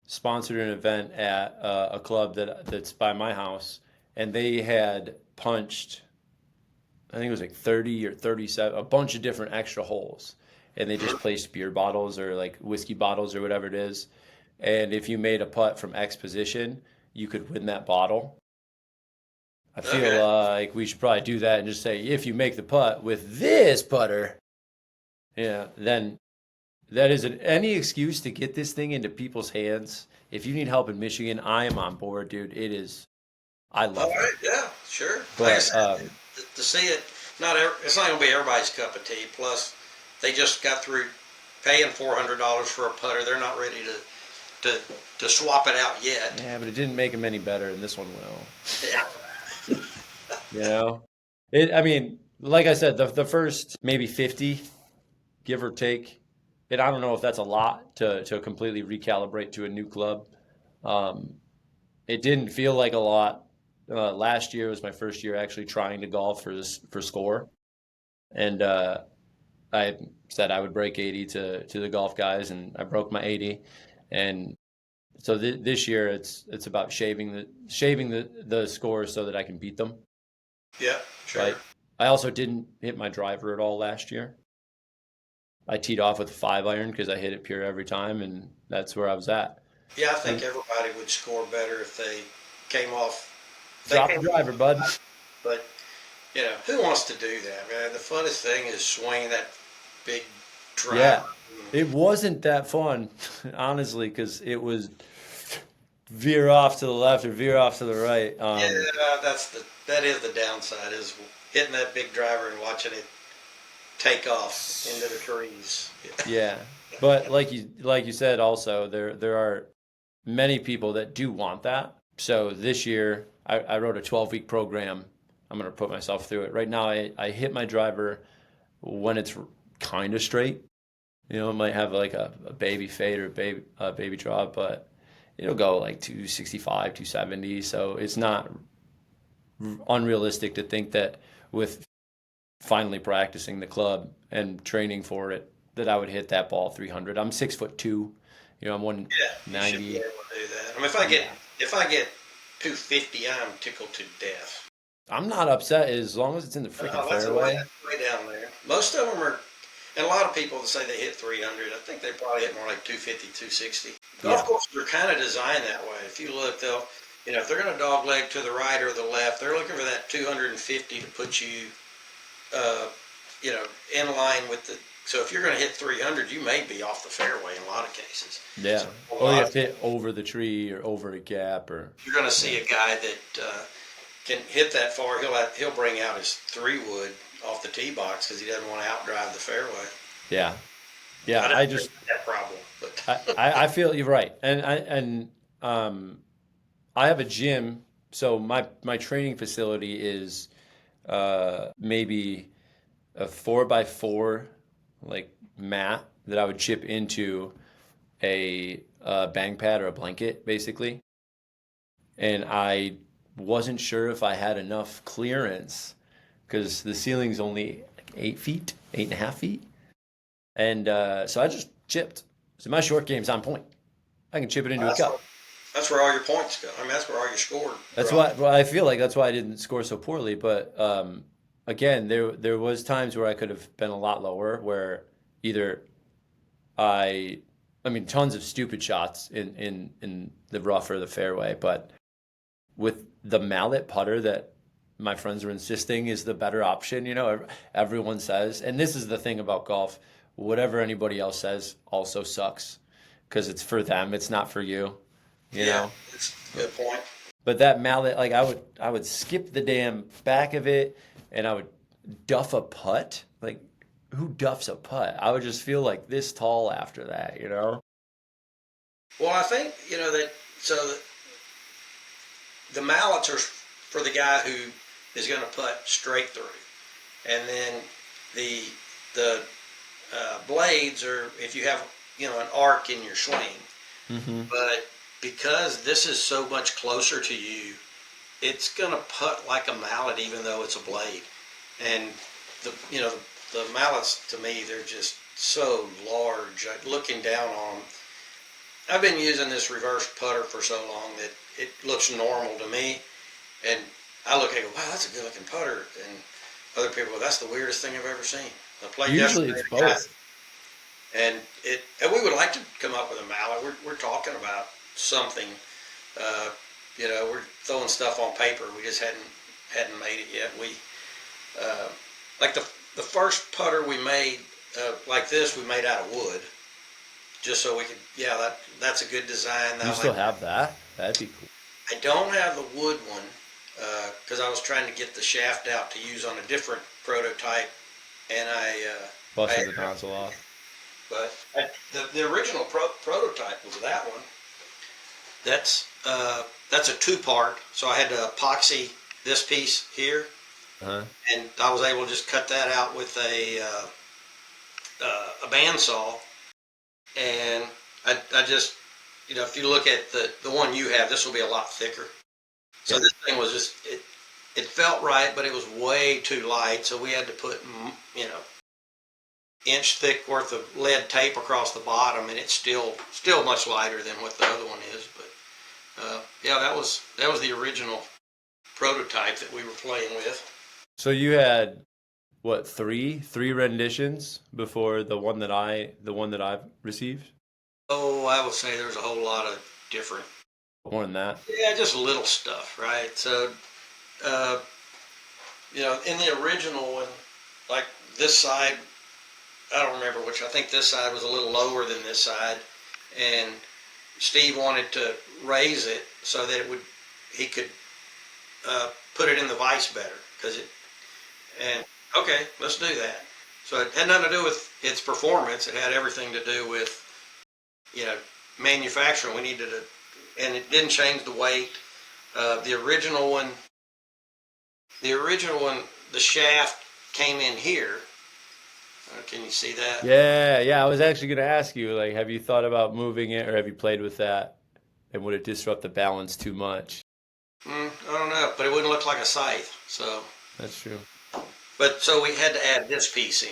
[SPEAKER 1] sponsored an event at a club that's by my house, and they had punched. I think it was like 30 or 37, a bunch of different extra holes, and they just placed beer bottles or like whiskey bottles or whatever it is. And if you made a putt from X position, you could win that bottle. I feel
[SPEAKER 2] Okay.
[SPEAKER 1] like we should probably do that and just say, if you make the putt with this putter, then that isn't any excuse to get this thing into people's hands. If you need help in Michigan, I am on board, dude. It is, I
[SPEAKER 2] All
[SPEAKER 1] love it.
[SPEAKER 2] right. Yeah. Sure. Like I
[SPEAKER 1] But
[SPEAKER 2] said, to see it, it's not going to be everybody's cup of tea. Plus, they just got through paying $400 for a putter. They're not ready to to swap it out yet.
[SPEAKER 1] yeah, but it didn't make them any better, and this one will.
[SPEAKER 2] Yeah.
[SPEAKER 1] You know, I mean, like I said, the first maybe 50, give or take, and I don't know if that's a lot to completely recalibrate to a new club. Um, it didn't feel like a lot. Last year was my first year actually trying to golf for score, and I said I would break 80 to the golf guys, and I broke my 80. And so this year it's about shaving the score so that I can beat them,
[SPEAKER 2] Yeah, sure.
[SPEAKER 1] right? I also didn't hit my driver at all last year. I teed off with a 5 iron because I hit it pure every time, and that's where I was at.
[SPEAKER 2] Yeah, I think
[SPEAKER 1] And
[SPEAKER 2] everybody would score better if they came off. They
[SPEAKER 1] drop
[SPEAKER 2] came,
[SPEAKER 1] the driver, bud.
[SPEAKER 2] but who wants to do that, man? The funnest thing is swinging that big driver.
[SPEAKER 1] Yeah, it wasn't that fun, honestly, because it was veer off to the left or veer off to the right.
[SPEAKER 2] Yeah, that is the downside is hitting that big driver and watching it take off into the trees.
[SPEAKER 1] Yeah, but like you said, also there are many people that do want that. So this year I wrote a 12-week program. I'm gonna put myself through it. Right now I hit my driver when it's kind of straight. It might have like a baby fade or a baby draw, but it'll go like 265, 270. So it's not unrealistic to think that with finally practicing the club and training for it that I would hit that ball 300. I'm 6'2". I'm
[SPEAKER 2] Yeah, you should be
[SPEAKER 1] 190.
[SPEAKER 2] able to do that. I mean,
[SPEAKER 1] Yeah.
[SPEAKER 2] if I get 250, I'm tickled to death.
[SPEAKER 1] I'm not upset as long as it's in the freaking
[SPEAKER 2] That's
[SPEAKER 1] fairway.
[SPEAKER 2] way down there. Most of them are, and a lot of people that say they hit 300, I think they probably hit more like 250, 260. Golf
[SPEAKER 1] Yeah.
[SPEAKER 2] courses are kind of designed that way. If you look, if they're going to dog leg to the right or the left, they're looking for that 250 to put you, uh, in line with the. So if you're going to hit 300, you may be off the fairway in a lot of cases.
[SPEAKER 1] Yeah.
[SPEAKER 2] So a
[SPEAKER 1] Or you
[SPEAKER 2] lot
[SPEAKER 1] have
[SPEAKER 2] of
[SPEAKER 1] to hit over the tree or over a gap or
[SPEAKER 2] you're going to see a guy that can hit that far. He'll bring out his 3-wood off the tee box because he doesn't want to outdrive the fairway.
[SPEAKER 1] yeah. Yeah.
[SPEAKER 2] I
[SPEAKER 1] I
[SPEAKER 2] don't think
[SPEAKER 1] just
[SPEAKER 2] that problem, but
[SPEAKER 1] I feel you're right. And I have a gym, so my training facility is maybe a 4x4 like mat that I would chip into a bang pad or a blanket, basically. And I wasn't sure if I had enough clearance because the ceiling's only like 8 feet, 8.5 feet. And so I just chipped. So my short game's on point. I can chip it into a
[SPEAKER 2] that's where,
[SPEAKER 1] cup.
[SPEAKER 2] that's where all your points go. I mean, that's where all your scored.
[SPEAKER 1] That's why well, I feel like that's why I didn't score so poorly. But again, there was times where I could have been a lot lower, where either I, I mean, tons of stupid shots in the rough or the fairway, but with the mallet putter that my friends are insisting is the better option, everyone says, and this is the thing about golf, whatever anybody else says also sucks because it's for them, it's not for you, you
[SPEAKER 2] Yeah,
[SPEAKER 1] know.
[SPEAKER 2] that's a good point.
[SPEAKER 1] But that mallet, like I would skip the damn back of it, and I would duff a putt. Like, who duffs a putt? I would just feel like this tall after that.
[SPEAKER 2] Well, I think that so the mallets are for the guy who is going to putt straight through, and then the blades are if you have an arc in your swing.
[SPEAKER 1] Hmm.
[SPEAKER 2] But because this is so much closer to you, it's gonna putt like a mallet, even though it's a blade. And the mallets to me, they're just so large. Looking down on them, I've been using this reverse putter for so long that it looks normal to me. And I look at it and go, wow, that's a good looking putter. And other people go, that's the weirdest thing I've ever seen. I played
[SPEAKER 1] Usually
[SPEAKER 2] yesterday,
[SPEAKER 1] it's
[SPEAKER 2] the guy,
[SPEAKER 1] both.
[SPEAKER 2] and we would like to come up with a mallet. We're talking about something. Uh, we're throwing stuff on paper. We just hadn't made it yet. We like the first putter we made like this. We made out of wood, just so we could. Yeah, that's a good design.
[SPEAKER 1] You still have that? That'd be cool.
[SPEAKER 2] I don't have the wood one because I was trying to get the shaft out to use on a different prototype, and
[SPEAKER 1] Busted the nozzle off.
[SPEAKER 2] But the original prototype was that one. That's a 2-part, so I had to epoxy this piece here,
[SPEAKER 1] Uh-huh.
[SPEAKER 2] and I was able to just cut that out with a bandsaw And I just, if you look at the one you have, this will be a lot thicker. So
[SPEAKER 1] Yeah.
[SPEAKER 2] this thing was just, it felt right, but it was way too light. So we had to put, inch thick worth of lead tape across the bottom, and it's still much lighter than what the other one is. But yeah, that was the original prototype that we were playing with.
[SPEAKER 1] So you had what, three renditions before the one that I've received?
[SPEAKER 2] Oh, I would say there's a whole lot of different,
[SPEAKER 1] More than that.
[SPEAKER 2] yeah, just little stuff, right? So, uh, in the original one, like this side, I don't remember which. I think this side was a little lower than this side, and Steve wanted to raise it so that he could put it in the vise better, and okay, let's do that. So it had nothing to do with its performance. It had everything to do with, you know, manufacturing. We needed and it didn't change the weight. The original one, the shaft came in here. Can you see that?
[SPEAKER 1] Yeah. I was actually going to ask you, like, have you thought about moving it, or have you played with that, and would it disrupt the balance too much?
[SPEAKER 2] I don't know, but it wouldn't look like a scythe. So,
[SPEAKER 1] That's true.
[SPEAKER 2] but so we had to add this piece in.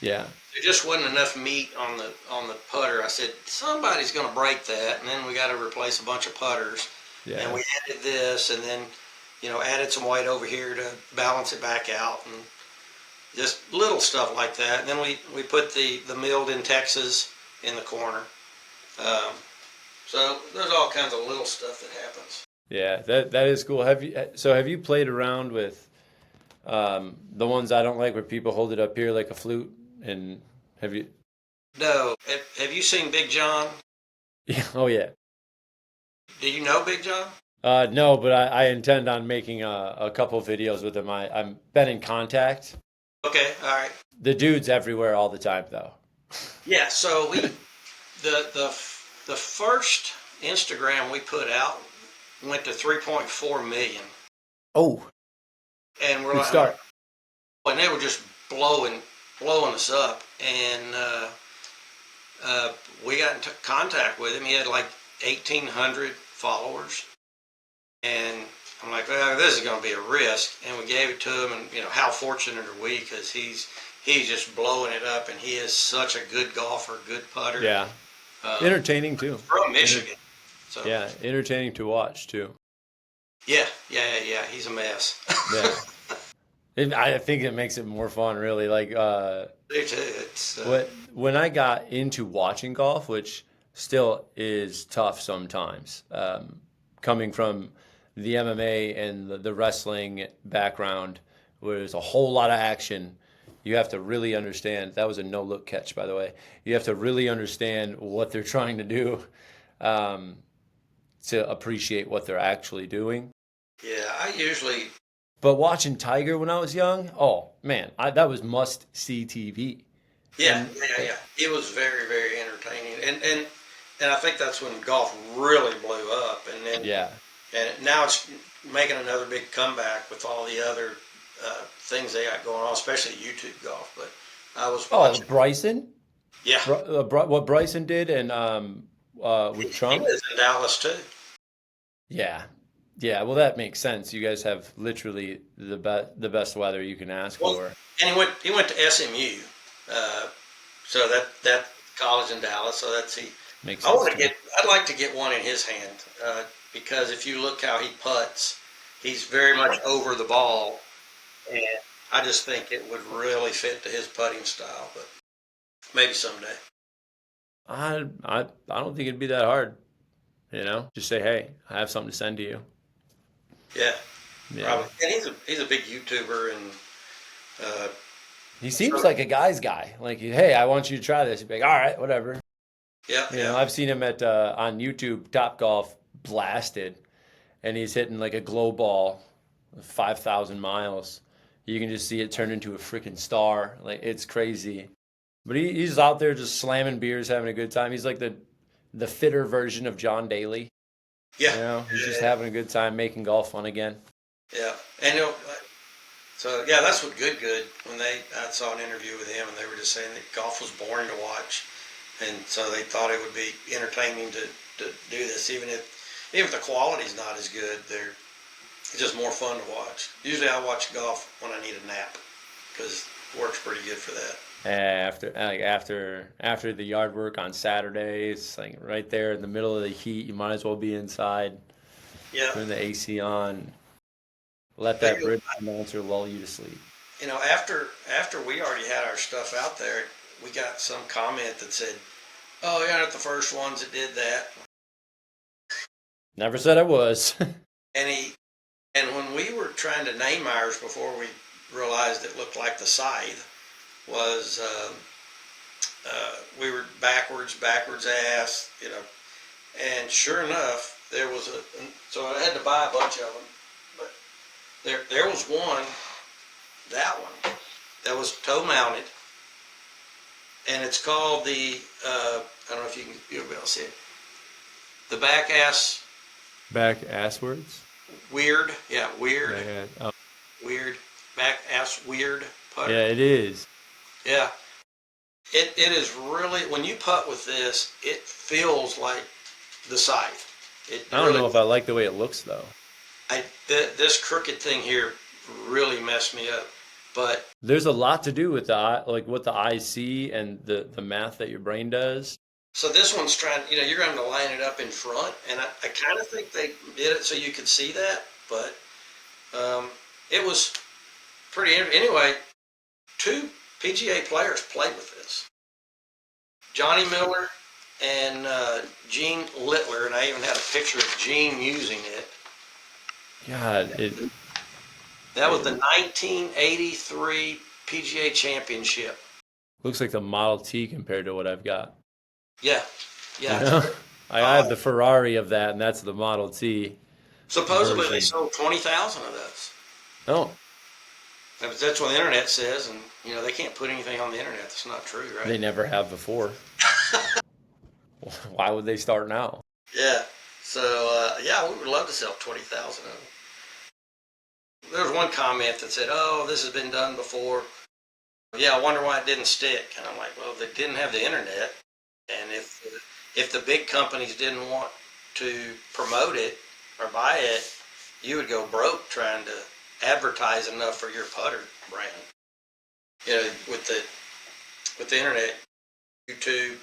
[SPEAKER 1] Yeah.
[SPEAKER 2] There just wasn't enough meat on the putter. I said somebody's going to break that, and then we got to replace a bunch of putters.
[SPEAKER 1] Yeah.
[SPEAKER 2] And we added this, and then added some white over here to balance it back out, and just little stuff like that. And then we put the milled in Texas in the corner. So there's all kinds of little stuff that happens.
[SPEAKER 1] Yeah, that is cool. Have you played around with the ones I don't like where people hold it up here like a flute? And have you?
[SPEAKER 2] No, have you seen Big John?
[SPEAKER 1] Yeah. Oh yeah.
[SPEAKER 2] Do you know Big John?
[SPEAKER 1] No, but I intend on making a couple videos with him. I'm been in contact.
[SPEAKER 2] Okay, all right.
[SPEAKER 1] The dude's everywhere all the time though.
[SPEAKER 2] Yeah, so the first Instagram we put out went to 3.4 million,
[SPEAKER 1] Oh,
[SPEAKER 2] and we're
[SPEAKER 1] good
[SPEAKER 2] like,
[SPEAKER 1] start.
[SPEAKER 2] and they were just blowing us up, and we got in contact with him. He had like 1,800 followers, and I'm like, well, this is going to be a risk, and we gave it to him. And how fortunate are we? Because he's just blowing it up, and he is such a good golfer, good putter.
[SPEAKER 1] Yeah,
[SPEAKER 2] Uh,
[SPEAKER 1] entertaining too.
[SPEAKER 2] from Michigan. So
[SPEAKER 1] Yeah, entertaining to watch too.
[SPEAKER 2] yeah. He's a mess.
[SPEAKER 1] Yeah. I think it makes it more fun, really. Like,
[SPEAKER 2] Me too. It's
[SPEAKER 1] when I got into watching golf, which still is tough sometimes, coming from the MMA and the wrestling background, where there's a whole lot of action, you have to really understand. That was a no-look catch, by the way. You have to really understand what they're trying to do to appreciate what they're actually doing.
[SPEAKER 2] yeah. I usually
[SPEAKER 1] But watching Tiger when I was young, oh man, that was must see TV.
[SPEAKER 2] yeah
[SPEAKER 1] And
[SPEAKER 2] yeah. It was very very entertaining, and I think that's when golf really blew up, and then
[SPEAKER 1] yeah,
[SPEAKER 2] and now it's making another big comeback with all the other things they got going on, especially YouTube golf. But I was watching.
[SPEAKER 1] Bryson,
[SPEAKER 2] Yeah,
[SPEAKER 1] what Bryson did, and with
[SPEAKER 2] he
[SPEAKER 1] Trump,
[SPEAKER 2] lives in Dallas too.
[SPEAKER 1] yeah, yeah. Well, that makes sense. You guys have literally the best weather you can ask
[SPEAKER 2] Well,
[SPEAKER 1] for.
[SPEAKER 2] and he went to SMU, so that college in Dallas. So that's he.
[SPEAKER 1] Makes
[SPEAKER 2] I
[SPEAKER 1] sense.
[SPEAKER 2] want to get. I'd like to get one in his hand because if you look how he putts, he's very much over the ball, and I just think it would really fit to his putting style. But maybe someday.
[SPEAKER 1] I don't think it'd be that hard. Just say, hey, I have something to send to you.
[SPEAKER 2] Yeah,
[SPEAKER 1] Yeah.
[SPEAKER 2] probably. And he's a big YouTuber, and
[SPEAKER 1] He seems like a guy's guy. Like, hey, I want you to try this. He'd be like, all right, whatever.
[SPEAKER 2] yeah.
[SPEAKER 1] I've seen him at on YouTube, Top Golf, blasted, and he's hitting like a glow ball, 5,000 miles. You can just see it turn into a freaking star. Like, it's crazy. But he's out there just slamming beers, having a good time. He's like the fitter version of John Daly.
[SPEAKER 2] Yeah,
[SPEAKER 1] He's just having a good time, making golf fun again.
[SPEAKER 2] yeah. And so yeah, that's what good. When I saw an interview with him, and they were just saying that golf was boring to watch, and so they thought it would be entertaining to do this, even if the quality's not as good. It's just more fun to watch. Usually I watch golf when I need a nap because it works pretty good for that.
[SPEAKER 1] After the yard work on Saturday, it's like right there in the middle of the heat. You might as well be inside.
[SPEAKER 2] Yeah.
[SPEAKER 1] Turn the AC on. Let
[SPEAKER 2] They
[SPEAKER 1] that
[SPEAKER 2] go,
[SPEAKER 1] British announcer lull you to sleep.
[SPEAKER 2] after we already had our stuff out there, we got some comment that said, "Oh, you're not the first ones that did that."
[SPEAKER 1] Never said I was.
[SPEAKER 2] And when we were trying to name ours before we realized it looked like the scythe, was we were backwards ass, and sure enough, there was so I had to buy a bunch of them, but there was one, that one, that was toe mounted, and it's called the, I don't know if you'll be able to see it, the back ass
[SPEAKER 1] Back asswards?
[SPEAKER 2] weird, yeah, weird,
[SPEAKER 1] Oh.
[SPEAKER 2] weird, back ass weird putter.
[SPEAKER 1] Yeah, it is.
[SPEAKER 2] Yeah. It is really, when you putt with this, it feels like the scythe.
[SPEAKER 1] I don't know if I like the way it looks though.
[SPEAKER 2] This crooked thing here really messed me up. But
[SPEAKER 1] There's a lot to do with the eye, like what the eyes see and the math that your brain does.
[SPEAKER 2] so this one's trying, you're going to line it up in front, and I kind of think they did it so you could see that, but it was pretty interesting. Anyway, 2 PGA players played with this. Johnny Miller and Gene Littler, and I even had a picture of Gene using it.
[SPEAKER 1] God,
[SPEAKER 2] That was the 1983 PGA Championship.
[SPEAKER 1] looks like the Model T compared to what I've got.
[SPEAKER 2] Yeah, yeah.
[SPEAKER 1] You know? I have the Ferrari of that, and that's the Model T.
[SPEAKER 2] Supposedly they
[SPEAKER 1] version.
[SPEAKER 2] sold 20,000 of those.
[SPEAKER 1] Oh,
[SPEAKER 2] That's what the internet says, and they can't put anything on the internet that's not true, right?
[SPEAKER 1] they never have before. Why would they start now?
[SPEAKER 2] Yeah. So yeah, we would love to sell 20,000 of them. There was one comment that said, "Oh, this has been done before." Yeah, I wonder why it didn't stick. And I'm like, well, they didn't have the internet, and if the big companies didn't want to promote it or buy it, you would go broke trying to advertise enough for your putter brand. With the internet, YouTube,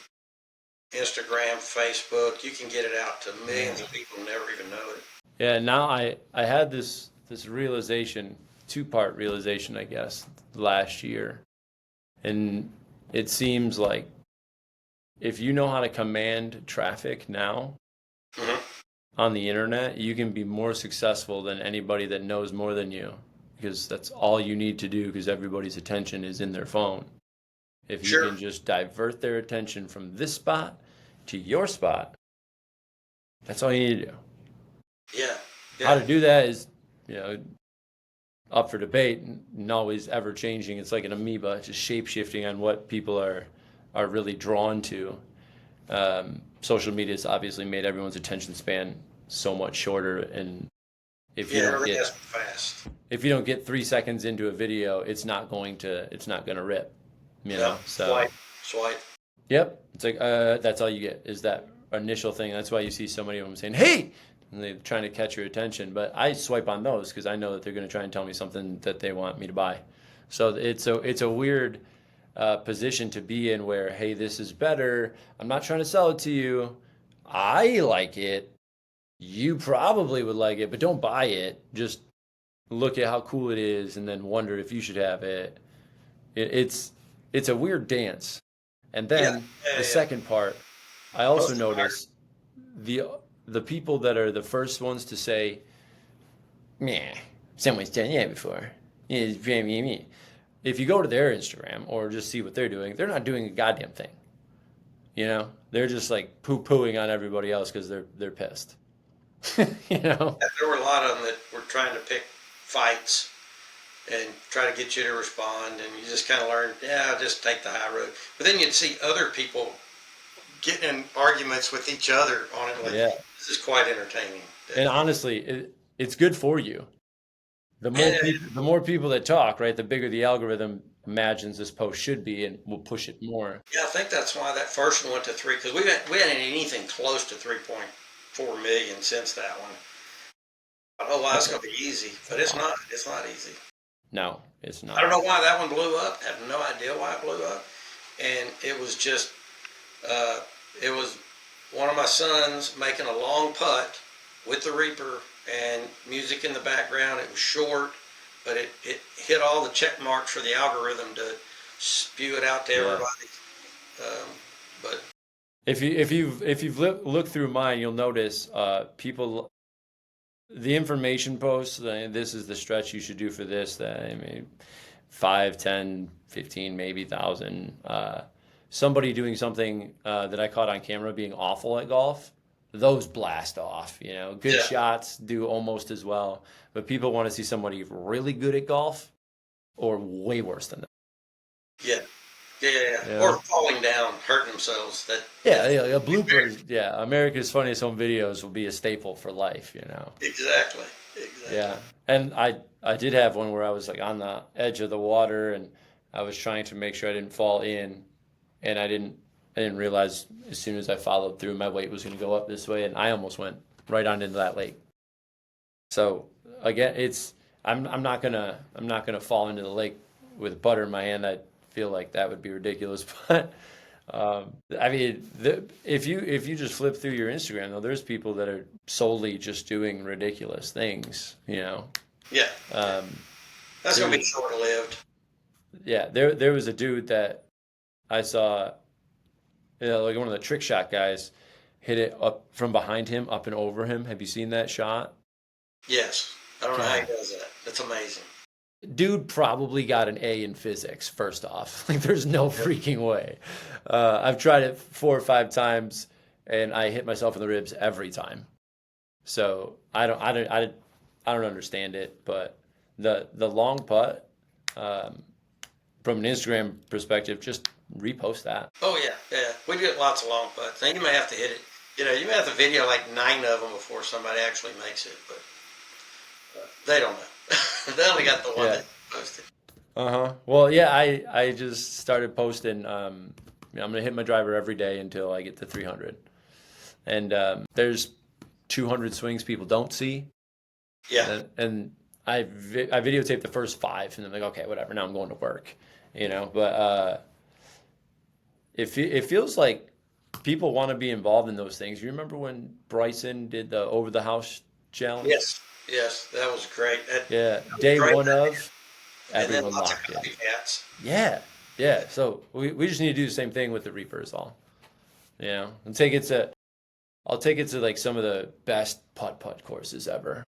[SPEAKER 2] Instagram, Facebook, you can get it out to millions of people who never even know it.
[SPEAKER 1] Yeah, now I had this realization, 2-part realization, I guess, last year. And it seems like if you know how to command traffic now on the internet, you can be more successful than anybody that knows more than you, because that's all you need to do, because everybody's attention is in their phone. If you can just divert their attention from this spot to your spot, that's all you need to do.
[SPEAKER 2] Yeah.
[SPEAKER 1] How to do that is, up for debate and always ever changing. It's like an amoeba, just shape shifting on what people are really drawn to. Social media has obviously made everyone's attention span so much shorter, and if you don't get 3 seconds into a video, it's not gonna rip. So
[SPEAKER 2] Swipe.
[SPEAKER 1] Yep, it's like that's all you get is that initial thing. That's why you see so many of them saying, "Hey," and they're trying to catch your attention. But I swipe on those because I know that they're going to try and tell me something that they want me to buy. So it's a weird position to be in where, hey, this is better. I'm not trying to sell it to you. I like it. You probably would like it, but don't buy it. Just look at how cool it is and then wonder if you should have it. It's a weird dance. And then the second part, I also notice the people that are the first ones to say, "Meh, someone's done that before." If you go to their Instagram or just see what they're doing, they're not doing a goddamn thing. They're just like poo-pooing on everybody else because they're pissed.
[SPEAKER 2] There were a lot of them that were trying to pick fights and try to get you to respond, and you just kind of learn, just take the high road. But then you'd see other people getting in arguments with each other on it. This is quite entertaining.
[SPEAKER 1] And honestly, it's good for you. the more people that talk, right, the bigger the algorithm imagines this post should be and will push it more.
[SPEAKER 2] Yeah, I think that's why that first one went to three, because we hadn't anything close to 3.4 million since that one. I know why it's going to be easy,
[SPEAKER 1] It's a
[SPEAKER 2] but it's
[SPEAKER 1] lot.
[SPEAKER 2] not. It's not easy.
[SPEAKER 1] No, it's
[SPEAKER 2] I don't
[SPEAKER 1] not.
[SPEAKER 2] know why that one blew up. I have no idea why it blew up. And it was just, uh, it was one of my sons making a long putt with the Reaper and music in the background. It was short, but it hit all the check marks for the algorithm to spew it out to
[SPEAKER 1] Yeah.
[SPEAKER 2] everybody. Um, but
[SPEAKER 1] If you've looked through mine, you'll notice people the information posts. This is the stretch you should do for this. That I mean, 5, 10, 15, maybe 1,000. Somebody doing something that I caught on camera being awful at golf. Those blast off. Good
[SPEAKER 2] yeah,
[SPEAKER 1] shots do almost as well. But people want to see somebody really good at golf or way worse than that.
[SPEAKER 2] yeah, yeah.
[SPEAKER 1] Yeah.
[SPEAKER 2] Or falling down, hurting themselves.
[SPEAKER 1] Yeah, yeah, a blooper. Yeah, America's Funniest Home Videos will be a staple for life.
[SPEAKER 2] Exactly, exactly.
[SPEAKER 1] Yeah, and I did have one where I was like on the edge of the water and I was trying to make sure I didn't fall in, and I didn't realize as soon as I followed through my weight was going to go up this way, and I almost went right on into that lake. So again, I'm not gonna fall into the lake with butter in my hand. I feel like that would be ridiculous, but I mean, if you just flip through your Instagram, though, there's people that are solely just doing ridiculous things.
[SPEAKER 2] Yeah, yeah.
[SPEAKER 1] Um,
[SPEAKER 2] That's gonna be
[SPEAKER 1] there's
[SPEAKER 2] short lived.
[SPEAKER 1] yeah, there was a dude that I saw, like one of the trick shot guys, hit it up from behind him, up and over him. Have you seen that shot?
[SPEAKER 2] Yes, I don't know how he
[SPEAKER 1] God,
[SPEAKER 2] does that. That's amazing.
[SPEAKER 1] dude probably got an A in physics, first off. Like, there's no freaking way. I've tried it 4 or 5 times, and I hit myself in the ribs every time. So I don't understand it, but the long putt, um, from an Instagram perspective, just repost that.
[SPEAKER 2] Oh yeah, yeah. We get lots of long putts. Now you may have to hit it. You may have to video like 9 of them before somebody actually makes it, but they don't know. They only got the one
[SPEAKER 1] Yeah.
[SPEAKER 2] that posted.
[SPEAKER 1] Uh-huh. Well, yeah, I just started posting. I'm gonna hit my driver every day until I get to 300, and there's 200 swings people don't see,
[SPEAKER 2] Yeah,
[SPEAKER 1] and I videotaped the first five, and I'm like, okay, whatever. Now I'm going to work. But it feels like people want to be involved in those things. You remember when Bryson did the over the house challenge?
[SPEAKER 2] yes, yes. That was great.
[SPEAKER 1] Yeah,
[SPEAKER 2] That was a
[SPEAKER 1] day
[SPEAKER 2] great
[SPEAKER 1] one
[SPEAKER 2] idea.
[SPEAKER 1] of
[SPEAKER 2] And then
[SPEAKER 1] everyone
[SPEAKER 2] lots of
[SPEAKER 1] locked in.
[SPEAKER 2] copycats.
[SPEAKER 1] Yeah, yeah. So we just need to do the same thing with the Reapers all. And take it to I'll take it to like some of the best putt courses ever.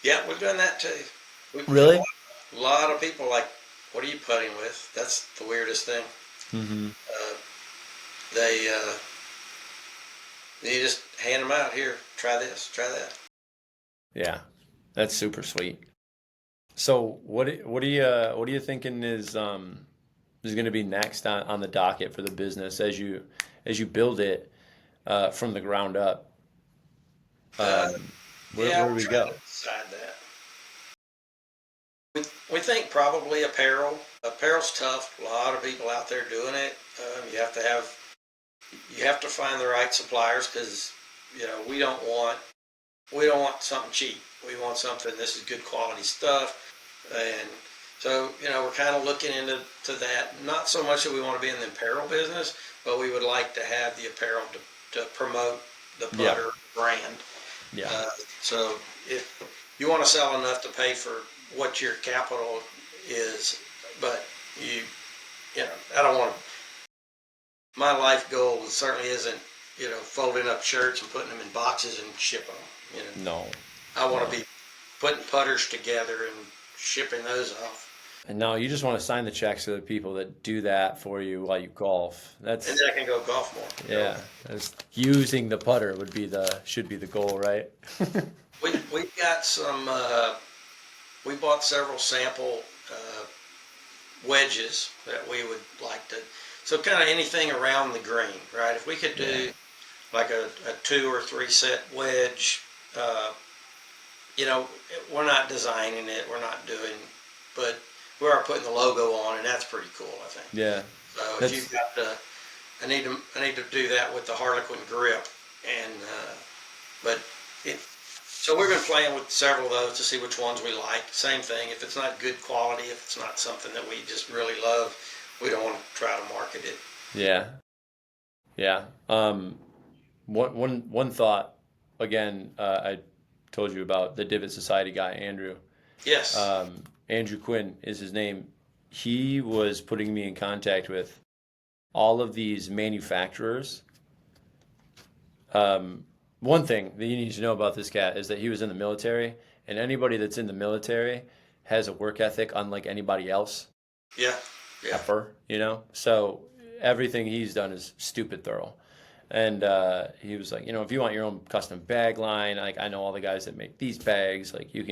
[SPEAKER 2] Yeah, we've done that too. We've had
[SPEAKER 1] Really?
[SPEAKER 2] a lot of people like, "What are you putting with?" That's the weirdest thing.
[SPEAKER 1] Mm-hmm.
[SPEAKER 2] Uh, they you just hand them out here. Try this. Try that.
[SPEAKER 1] Yeah, that's super sweet. So what are you thinking is going to be next on the docket for the business as you build it from the ground up?
[SPEAKER 2] Uh,
[SPEAKER 1] Um, where
[SPEAKER 2] yeah,
[SPEAKER 1] do
[SPEAKER 2] we're
[SPEAKER 1] we
[SPEAKER 2] trying to
[SPEAKER 1] go?
[SPEAKER 2] decide that. We think probably apparel. Apparel's tough. A lot of people out there doing it. You have to find the right suppliers because we don't want something cheap. We want something. This is good quality stuff, and so we're kind of looking into that. Not so much that we want to be in the apparel business, but we would like to have the apparel to promote the
[SPEAKER 1] Yeah,
[SPEAKER 2] putter brand.
[SPEAKER 1] yeah,
[SPEAKER 2] Uh, so if you want to sell enough to pay for what your capital is, but I don't want to. My life goal certainly isn't folding up shirts and putting them in boxes and shipping them.
[SPEAKER 1] no,
[SPEAKER 2] I want to
[SPEAKER 1] no.
[SPEAKER 2] be putting putters together and shipping those off,
[SPEAKER 1] And no, you just want to sign the checks to the people that do that for you while you golf.
[SPEAKER 2] and
[SPEAKER 1] That's
[SPEAKER 2] then I can go golf more.
[SPEAKER 1] yeah. That's using the putter should be the goal, right?
[SPEAKER 2] We've got some. We bought several sample wedges that we would like to. So kind of anything around the green, right? If we could
[SPEAKER 1] Yeah.
[SPEAKER 2] do like a 2 or 3 set wedge, uh, you know, we're not designing it, we're not doing, but we are putting the logo on, and that's pretty cool, I think.
[SPEAKER 1] Yeah.
[SPEAKER 2] So if
[SPEAKER 1] That's
[SPEAKER 2] you've got the, I need to do that with the Harlequin grip, and but it. So we're going to play with several of those to see which ones we like. Same thing, if it's not good quality, if it's not something that we just really love, we don't want to try to market it.
[SPEAKER 1] yeah. Yeah. One thought again, I told you about the Divot Society guy, Andrew.
[SPEAKER 2] Yes.
[SPEAKER 1] Andrew Quinn is his name. He was putting me in contact with all of these manufacturers. One thing that you need to know about this cat is that he was in the military, and anybody that's in the military has a work ethic unlike anybody else
[SPEAKER 2] Yeah. Yeah.
[SPEAKER 1] ever, you know? So everything he's done is stupid thorough. And he was like, if you want your own custom bag line, like I know all the guys that make these bags, like you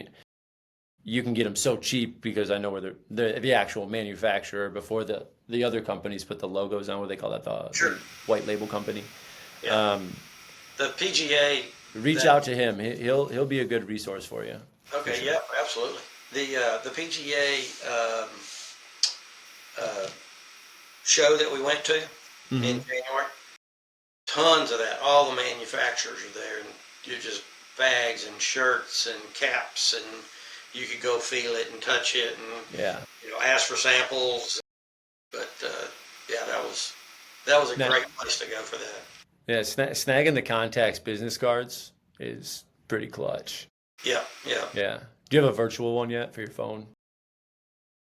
[SPEAKER 1] can get them so cheap because I know where the actual manufacturer before the other companies put the logos on. What they call that,
[SPEAKER 2] Sure.
[SPEAKER 1] the white label company.
[SPEAKER 2] Yeah.
[SPEAKER 1] Um,
[SPEAKER 2] The PGA.
[SPEAKER 1] Reach out to him. He'll be a good resource for you.
[SPEAKER 2] Okay.
[SPEAKER 1] Sure.
[SPEAKER 2] Yeah. Absolutely. The PGA show that we went to in January. Tons of that. All the manufacturers are there, and you're just bags and shirts and caps, and you could go feel it and touch it, and
[SPEAKER 1] Yeah.
[SPEAKER 2] ask for samples. But yeah, that was a
[SPEAKER 1] Now,
[SPEAKER 2] great place to go for that.
[SPEAKER 1] yeah, snagging the contacts business cards is pretty clutch.
[SPEAKER 2] Yeah, yeah.
[SPEAKER 1] Yeah. Do you have a virtual one yet for your phone?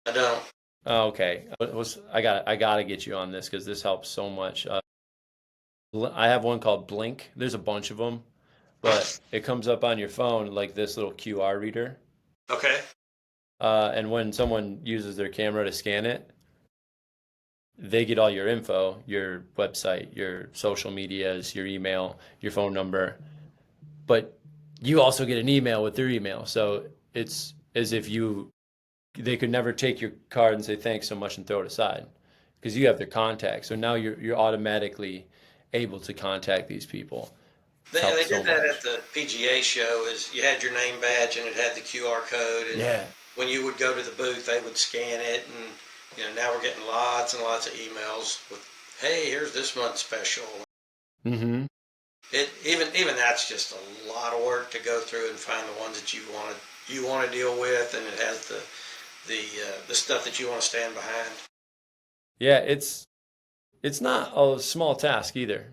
[SPEAKER 2] I don't.
[SPEAKER 1] Oh, okay. I gotta get you on this because this helps so much. I have one called Blink. There's a bunch of them, but it comes up on your phone like this little QR reader.
[SPEAKER 2] Okay.
[SPEAKER 1] And when someone uses their camera to scan it, they get all your info, your website, your social medias, your email, your phone number. But you also get an email with their email. So it's as if they could never take your card and say thanks so much and throw it aside because you have their contact. So now you're automatically able to contact these people.
[SPEAKER 2] They did that at the PGA show. Is you had your name badge and it had the QR code, and
[SPEAKER 1] Yeah.
[SPEAKER 2] when you would go to the booth, they would scan it, and now we're getting lots and lots of emails with, "Hey, here's this month's special."
[SPEAKER 1] Mm-hmm.
[SPEAKER 2] Even that's just a lot of work to go through and find the ones that you want to deal with, and it has the stuff that you want to stand behind.
[SPEAKER 1] Yeah, it's not a small task either,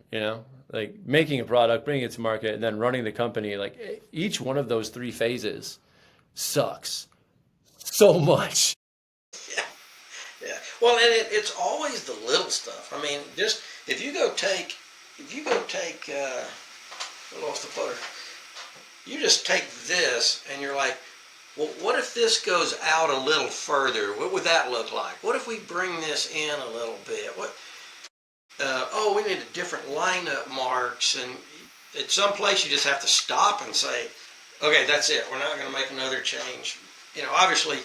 [SPEAKER 1] like making a product, bringing it to market, and then running the company. Like each one of those three phases sucks so much.
[SPEAKER 2] Yeah, yeah. Well, and it's always the little stuff. I mean, just if you go take I lost the putter. You just take this and you're like, well, what if this goes out a little further? What would that look like? What if we bring this in a little bit? Oh, we need a different lineup marks, and at some place you just have to stop and say, okay, that's it. We're not going to make another change. Obviously,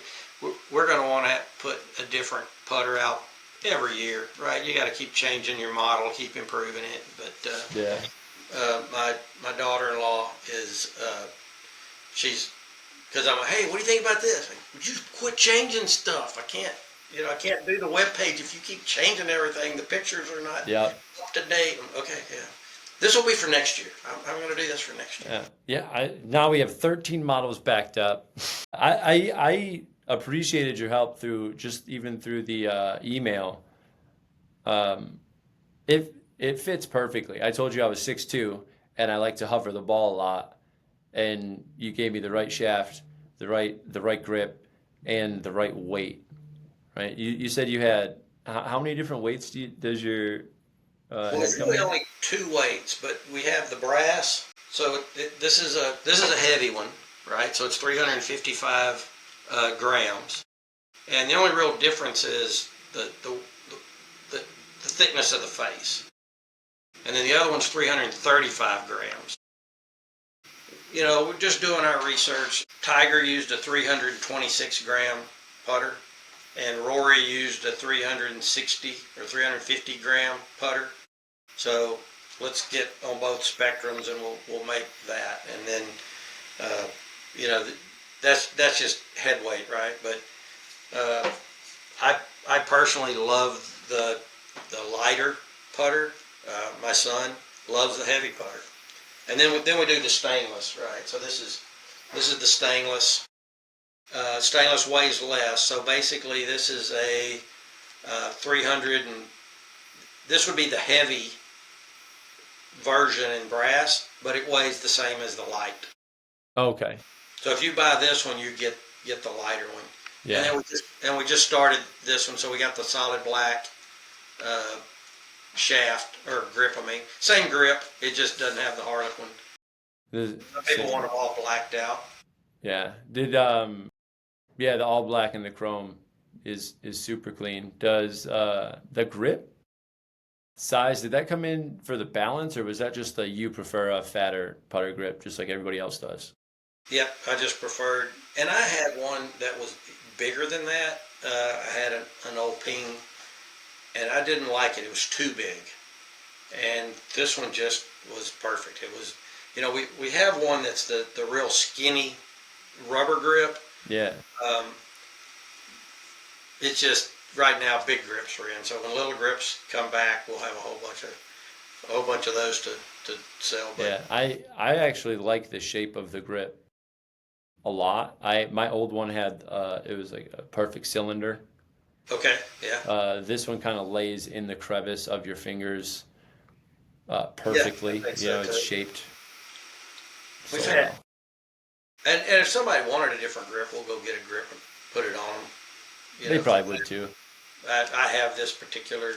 [SPEAKER 2] we're going to want to put a different putter out every year, right? You got to keep changing your model, keep improving it. But
[SPEAKER 1] Yeah.
[SPEAKER 2] my daughter-in-law is she's because I'm like, hey, what do you think about this? Like, would you quit changing stuff? I can't do the web page if you keep changing everything. The pictures are not
[SPEAKER 1] Yeah.
[SPEAKER 2] up to date. Okay, yeah. This will be for next year. I'm going to do this for next year.
[SPEAKER 1] Yeah. Now we have 13 models backed up. I appreciated your help even through the email. It fits perfectly. I told you I was 6'2", and I like to hover the ball a lot. And you gave me the right shaft, the right grip, and the right weight. Right? You said you had how many different weights does your
[SPEAKER 2] Well,
[SPEAKER 1] head
[SPEAKER 2] it's
[SPEAKER 1] come
[SPEAKER 2] really
[SPEAKER 1] in?
[SPEAKER 2] only two weights, but we have the brass. So this is a heavy one, right? So it's 355 grams, and the only real difference is the thickness of the face, and then the other one's 335 grams. We're just doing our research. Tiger used a 326 gram putter, and Rory used a 360 or 350 gram putter. So let's get on both spectrums, and we'll make that. And then you know, that's just head weight, right? But uh, I personally love the lighter putter. My son loves the heavy putter, and then we do the stainless, right? So this is the stainless. Stainless weighs less, so basically this is a 300, and this would be the heavy version in brass, but it weighs the same as the light.
[SPEAKER 1] Okay.
[SPEAKER 2] So if you buy this one, you get the lighter one.
[SPEAKER 1] Yeah.
[SPEAKER 2] And we just started this one, so we got the solid black uh, shaft or grip. I mean, same grip. It just doesn't have the Harlequin. Some people want them all blacked out.
[SPEAKER 1] Yeah. Yeah, the all black and the chrome is super clean. Does the grip size, did that come in for the balance, or was that just you prefer a fatter putter grip just like everybody else does?
[SPEAKER 2] Yep, I just preferred, and I had one that was bigger than that. I had an old Ping, and I didn't like it. It was too big, and this one just was perfect. It was, we have one that's the real skinny rubber grip.
[SPEAKER 1] Yeah.
[SPEAKER 2] Um, it's just right now big grips are in. So when little grips come back, we'll have a whole bunch of those to sell. But
[SPEAKER 1] Yeah, I actually like the shape of the grip a lot. My old one had it was like a perfect cylinder.
[SPEAKER 2] okay, yeah,
[SPEAKER 1] This one kind of lays in the crevice of your fingers
[SPEAKER 2] yeah, I
[SPEAKER 1] perfectly.
[SPEAKER 2] think
[SPEAKER 1] You
[SPEAKER 2] so
[SPEAKER 1] know, it's
[SPEAKER 2] too.
[SPEAKER 1] shaped so
[SPEAKER 2] We've had,
[SPEAKER 1] well.
[SPEAKER 2] and if somebody wanted a different grip, we'll go get a grip and put it on them.
[SPEAKER 1] They probably would too.
[SPEAKER 2] I have this particular,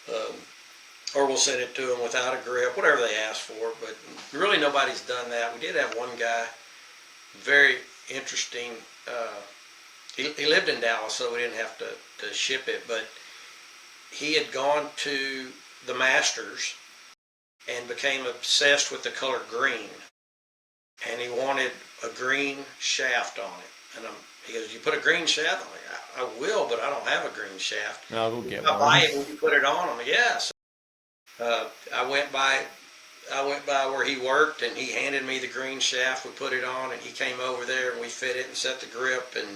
[SPEAKER 2] um, or we'll send it to them without a grip, whatever they ask for. But really, nobody's done that. We did have one guy, very interesting. He lived in Dallas, so we didn't have to ship it. But he had gone to the Masters and became obsessed with the color green, and he wanted a green shaft on it. And he goes, "You put a green shaft?" I'm like, "I will, but I don't have a green shaft."
[SPEAKER 1] I'll go get
[SPEAKER 2] I'll buy
[SPEAKER 1] one.
[SPEAKER 2] it when you put it on. I'm like, "Yeah." So, I went by where he worked, and he handed me the green shaft. We put it on, and he came over there, and we fit it and set the grip, and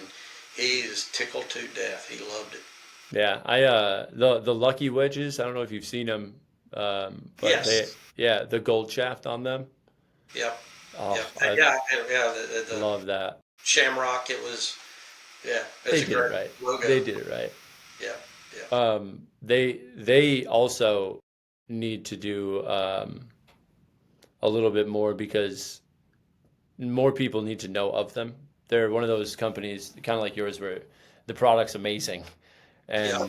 [SPEAKER 2] he is tickled to death. He loved it.
[SPEAKER 1] Yeah, the Lucky wedges. I don't know if you've seen them, but
[SPEAKER 2] Yes.
[SPEAKER 1] the gold shaft on them.
[SPEAKER 2] Yep.
[SPEAKER 1] Oh,
[SPEAKER 2] Yep.
[SPEAKER 1] I
[SPEAKER 2] Yeah. Yeah. The
[SPEAKER 1] love that.
[SPEAKER 2] Shamrock. It was. Yeah.
[SPEAKER 1] They
[SPEAKER 2] It's a
[SPEAKER 1] did it
[SPEAKER 2] great
[SPEAKER 1] right.
[SPEAKER 2] logo.
[SPEAKER 1] They did it right.
[SPEAKER 2] Yeah. Yeah.
[SPEAKER 1] They also need to do a little bit more because more people need to know of them. They're one of those companies, kind of like yours, where the product's amazing,
[SPEAKER 2] Yeah.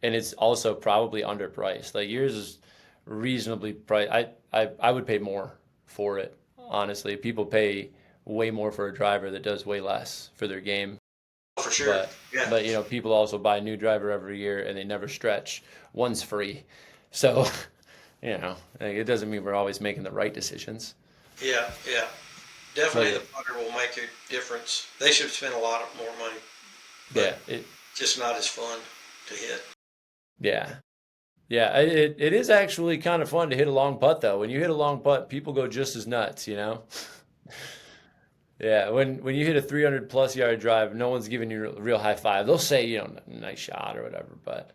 [SPEAKER 1] and it's also probably underpriced. Like yours is reasonably priced. I would pay more for it, honestly. People pay way more for a driver that does way less for their game.
[SPEAKER 2] For sure.
[SPEAKER 1] But
[SPEAKER 2] Yeah.
[SPEAKER 1] people also buy a new driver every year and they never stretch. One's free. So, like, it doesn't mean we're always making the right decisions.
[SPEAKER 2] Yeah. Yeah.
[SPEAKER 1] But
[SPEAKER 2] Definitely, the putter will make a difference. They should spend a lot more money, but
[SPEAKER 1] yeah,
[SPEAKER 2] just not as fun to hit.
[SPEAKER 1] yeah. Yeah, it is actually kind of fun to hit a long putt though. When you hit a long putt, people go just as nuts, you know? Yeah, when you hit a 300 plus yard drive, no one's giving you a real high five. They'll say, nice shot or whatever, but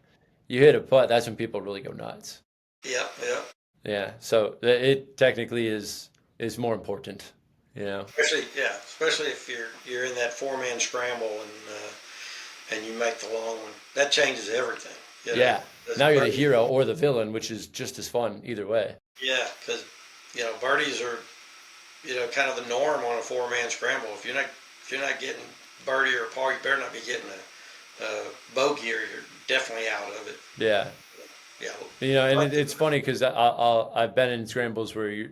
[SPEAKER 1] you hit a putt, that's when people really go nuts.
[SPEAKER 2] Yep. Yep.
[SPEAKER 1] Yeah, so it technically is more important, you know.
[SPEAKER 2] Especially if you're in that 4-man scramble and you make the long one. That changes everything.
[SPEAKER 1] Yeah,
[SPEAKER 2] Because
[SPEAKER 1] now you're the hero or the villain, which is just as fun either way.
[SPEAKER 2] yeah, because birdies are kind of the norm on a 4-man scramble. If you're not getting birdie or par, you better not be getting a bogey, or you're definitely out of it.
[SPEAKER 1] Yeah,
[SPEAKER 2] Yeah.
[SPEAKER 1] and it's funny because I've been in scrambles where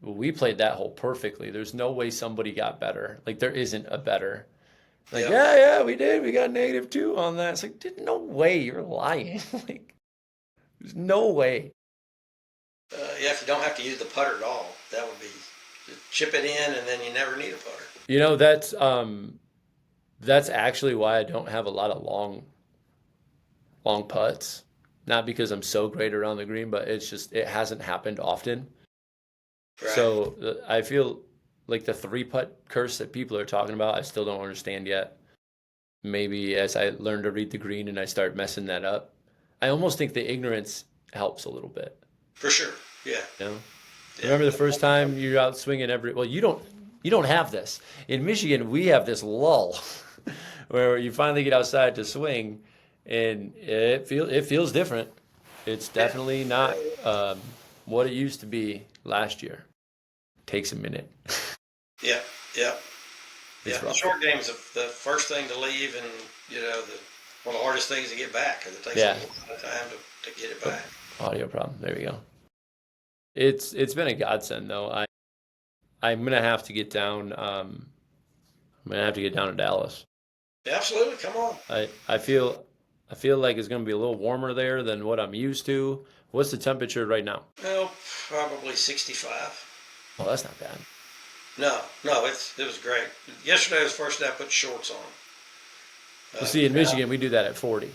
[SPEAKER 1] we played that hole perfectly. There's no way somebody got better. Like there isn't a better. Like,
[SPEAKER 2] Yeah.
[SPEAKER 1] yeah, we did. We got -2 on that. It's like, dude, no way, you're lying. Like, there's no way.
[SPEAKER 2] Yeah, if you don't have to use the putter at all, that would be just chip it in, and then you never need a putter.
[SPEAKER 1] That's actually why I don't have a lot of long putts. Not because I'm so great around the green, but it's just it hasn't happened often.
[SPEAKER 2] Right.
[SPEAKER 1] So I feel like the 3-putt curse that people are talking about, I still don't understand yet. Maybe as I learn to read the green and I start messing that up, I almost think the ignorance helps a little bit.
[SPEAKER 2] For sure. Yeah.
[SPEAKER 1] You know?
[SPEAKER 2] Yeah.
[SPEAKER 1] Remember the first time you're out swinging well, you don't have this. In Michigan, we have this lull where you finally get outside to swing and it feels different. It's definitely not what it used to be last year. Takes a minute.
[SPEAKER 2] Yeah. Yeah.
[SPEAKER 1] It's
[SPEAKER 2] Yeah. The
[SPEAKER 1] rough.
[SPEAKER 2] short game's the first thing to leave, and one of the hardest things to get back because it takes
[SPEAKER 1] Yeah.
[SPEAKER 2] a lot of time to get it back.
[SPEAKER 1] Audio problem. There we go. It's been a godsend though. I'm gonna have to get down. I'm gonna have to get down to Dallas.
[SPEAKER 2] Absolutely, come on.
[SPEAKER 1] I feel like it's gonna be a little warmer there than what I'm used to. What's the temperature right now?
[SPEAKER 2] Well, probably 65.
[SPEAKER 1] Oh, that's not bad.
[SPEAKER 2] No, it was great. Yesterday was the first day I put shorts on.
[SPEAKER 1] Well, see, in Michigan, we do that at 40.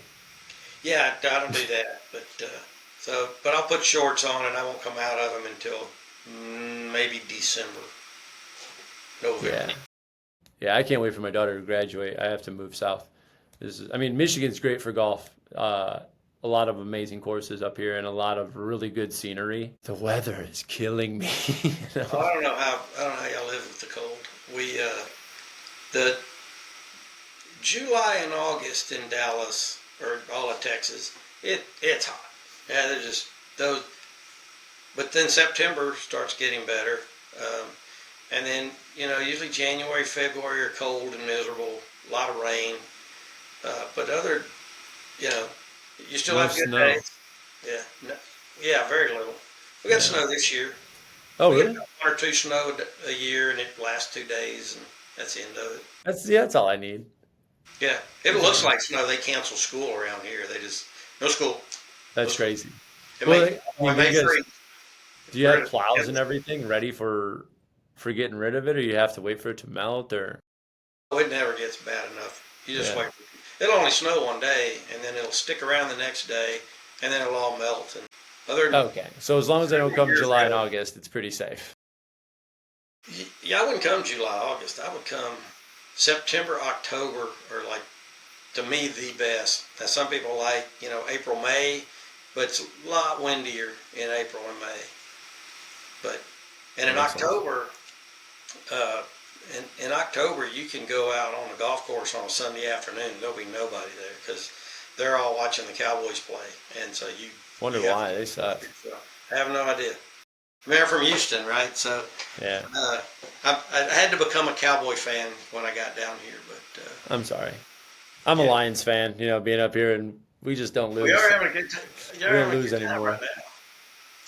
[SPEAKER 2] Yeah, I don't do that, but I'll put shorts on and I won't come out of them until maybe December, November.
[SPEAKER 1] Yeah. Yeah, I can't wait for my daughter to graduate. I have to move south. Michigan's great for golf. A lot of amazing courses up here and a lot of really good scenery. The weather is killing me.
[SPEAKER 2] I don't know how y'all live with the cold. The July and August in Dallas or all of Texas, it's hot. Yeah, they're just those. But then September starts getting better, and then usually January, February are cold and miserable, a lot of rain. But you still
[SPEAKER 1] No
[SPEAKER 2] have good
[SPEAKER 1] snow.
[SPEAKER 2] days. Yeah, yeah, very little. We got snow this year.
[SPEAKER 1] Oh,
[SPEAKER 2] We
[SPEAKER 1] really?
[SPEAKER 2] get 1 or 2 snow a year, and it lasts 2 days, and that's the end of it.
[SPEAKER 1] That's all I need.
[SPEAKER 2] Yeah, it looks like snow. They cancel school around here. They just no school.
[SPEAKER 1] That's crazy.
[SPEAKER 2] It
[SPEAKER 1] Well,
[SPEAKER 2] may
[SPEAKER 1] you guys,
[SPEAKER 2] freeze.
[SPEAKER 1] do you have plows and everything ready for getting rid of it, or you have to wait for it to melt, or?
[SPEAKER 2] It never gets bad enough. You just
[SPEAKER 1] Yeah.
[SPEAKER 2] wait. It'll only snow one day, and then it'll stick around the next day, and then it'll all melt. And other than
[SPEAKER 1] Okay, so as long as they don't come
[SPEAKER 2] years
[SPEAKER 1] July and
[SPEAKER 2] ago.
[SPEAKER 1] August, it's pretty safe.
[SPEAKER 2] Yeah, I wouldn't come July, August. I would come September, October, or like to me the best. Now some people like April, May, but it's a lot windier in April and May. And in
[SPEAKER 1] That makes sense.
[SPEAKER 2] October, in October you can go out on a golf course on a Sunday afternoon. There'll be nobody there because they're all watching the Cowboys play, and so you
[SPEAKER 1] Wonder
[SPEAKER 2] you have
[SPEAKER 1] why they suck.
[SPEAKER 2] to- I have no idea. I mean, I'm from Houston, right? So
[SPEAKER 1] Yeah,
[SPEAKER 2] I had to become a Cowboy fan when I got down here, but
[SPEAKER 1] I'm sorry. I'm a
[SPEAKER 2] Yeah.
[SPEAKER 1] Lions fan. Being up here and we just don't lose.
[SPEAKER 2] we are having a good time.
[SPEAKER 1] We don't lose anymore.
[SPEAKER 2] Right now.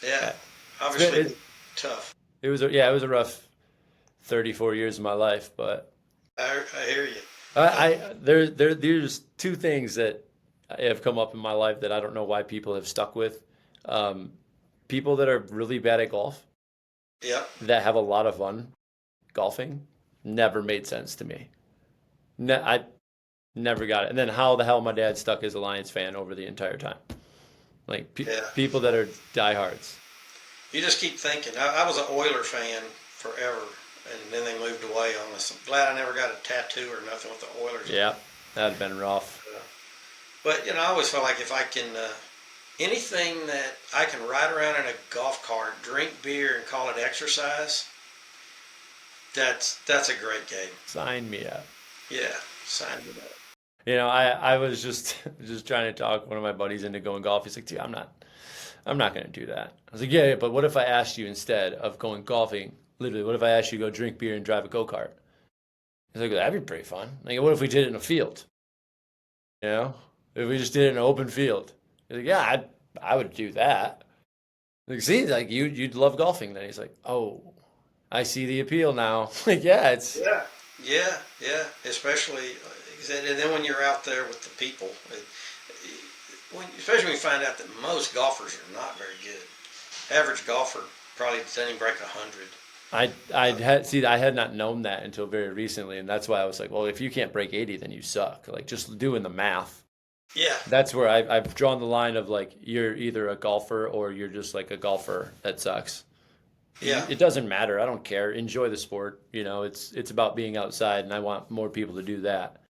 [SPEAKER 2] Yeah,
[SPEAKER 1] It's
[SPEAKER 2] obviously
[SPEAKER 1] been-
[SPEAKER 2] tough.
[SPEAKER 1] It was a rough 34 years of my life, but
[SPEAKER 2] I hear you.
[SPEAKER 1] there's two things that have come up in my life that I don't know why people have stuck with. People that are really bad at golf
[SPEAKER 2] Yep.
[SPEAKER 1] that have a lot of fun golfing never made sense to me. I never got it. And then how the hell my dad stuck as a Lions fan over the entire time. Like
[SPEAKER 2] Yeah.
[SPEAKER 1] people that are diehards.
[SPEAKER 2] You just keep thinking. I was an Oiler fan forever, and then they moved away on us. I'm glad I never got a tattoo or nothing with the Oilers.
[SPEAKER 1] Yeah, that'd been rough.
[SPEAKER 2] But I always felt like if I can, anything that I can ride around in a golf cart, drink beer, and call it exercise, that's a great game.
[SPEAKER 1] Sign me up.
[SPEAKER 2] Yeah, sign me up.
[SPEAKER 1] I was just trying to talk one of my buddies into going golf. He's like, dude, I'm not going to do that. I was like, yeah, but what if I asked you instead of going golfing, literally, what if I asked you to go drink beer and drive a go-kart? He's like, that'd be pretty fun. Like, what if we did it in a field? If we just did it in an open field? He's like, yeah, I would do that. Like, see, like you'd love golfing then. He's like, oh, I see the appeal now. Like, yeah, it's
[SPEAKER 2] Yeah. Especially, and then when you're out there with the people, especially when you find out that most golfers are not very good. Average golfer probably doesn't even break 100.
[SPEAKER 1] I had not known that until very recently, and that's why I was like, well, if you can't break 80, then you suck. Like just doing the math.
[SPEAKER 2] Yeah.
[SPEAKER 1] That's where I've drawn the line of like you're either a golfer or you're just like a golfer that sucks.
[SPEAKER 2] Yeah.
[SPEAKER 1] It doesn't matter. I don't care. Enjoy the sport. It's about being outside, and I want more people to do that.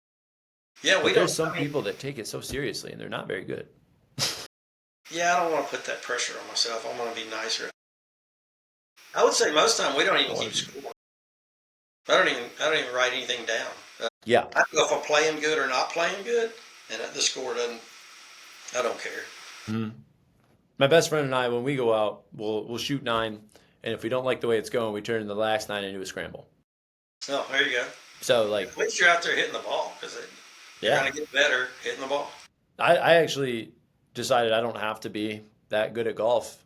[SPEAKER 2] Yeah,
[SPEAKER 1] But
[SPEAKER 2] we
[SPEAKER 1] there's
[SPEAKER 2] don't.
[SPEAKER 1] some
[SPEAKER 2] I mean,
[SPEAKER 1] people that take it so seriously, and they're not very good.
[SPEAKER 2] yeah, I don't want to put that pressure on myself. I want to be nicer. I would say most of the time we don't
[SPEAKER 1] I
[SPEAKER 2] even
[SPEAKER 1] want
[SPEAKER 2] keep
[SPEAKER 1] to be.
[SPEAKER 2] score. I don't even write anything down.
[SPEAKER 1] Yeah.
[SPEAKER 2] I know if I'm playing good or not playing good, and the score doesn't. I don't care.
[SPEAKER 1] Mhm. My best friend and I, when we go out, we'll shoot nine, and if we don't like the way it's going, we turn the last nine into a scramble.
[SPEAKER 2] Oh, there you go.
[SPEAKER 1] So
[SPEAKER 2] At
[SPEAKER 1] like,
[SPEAKER 2] least you're out there hitting the ball because you're
[SPEAKER 1] yeah,
[SPEAKER 2] going to get better hitting the ball.
[SPEAKER 1] I actually decided I don't have to be that good at golf.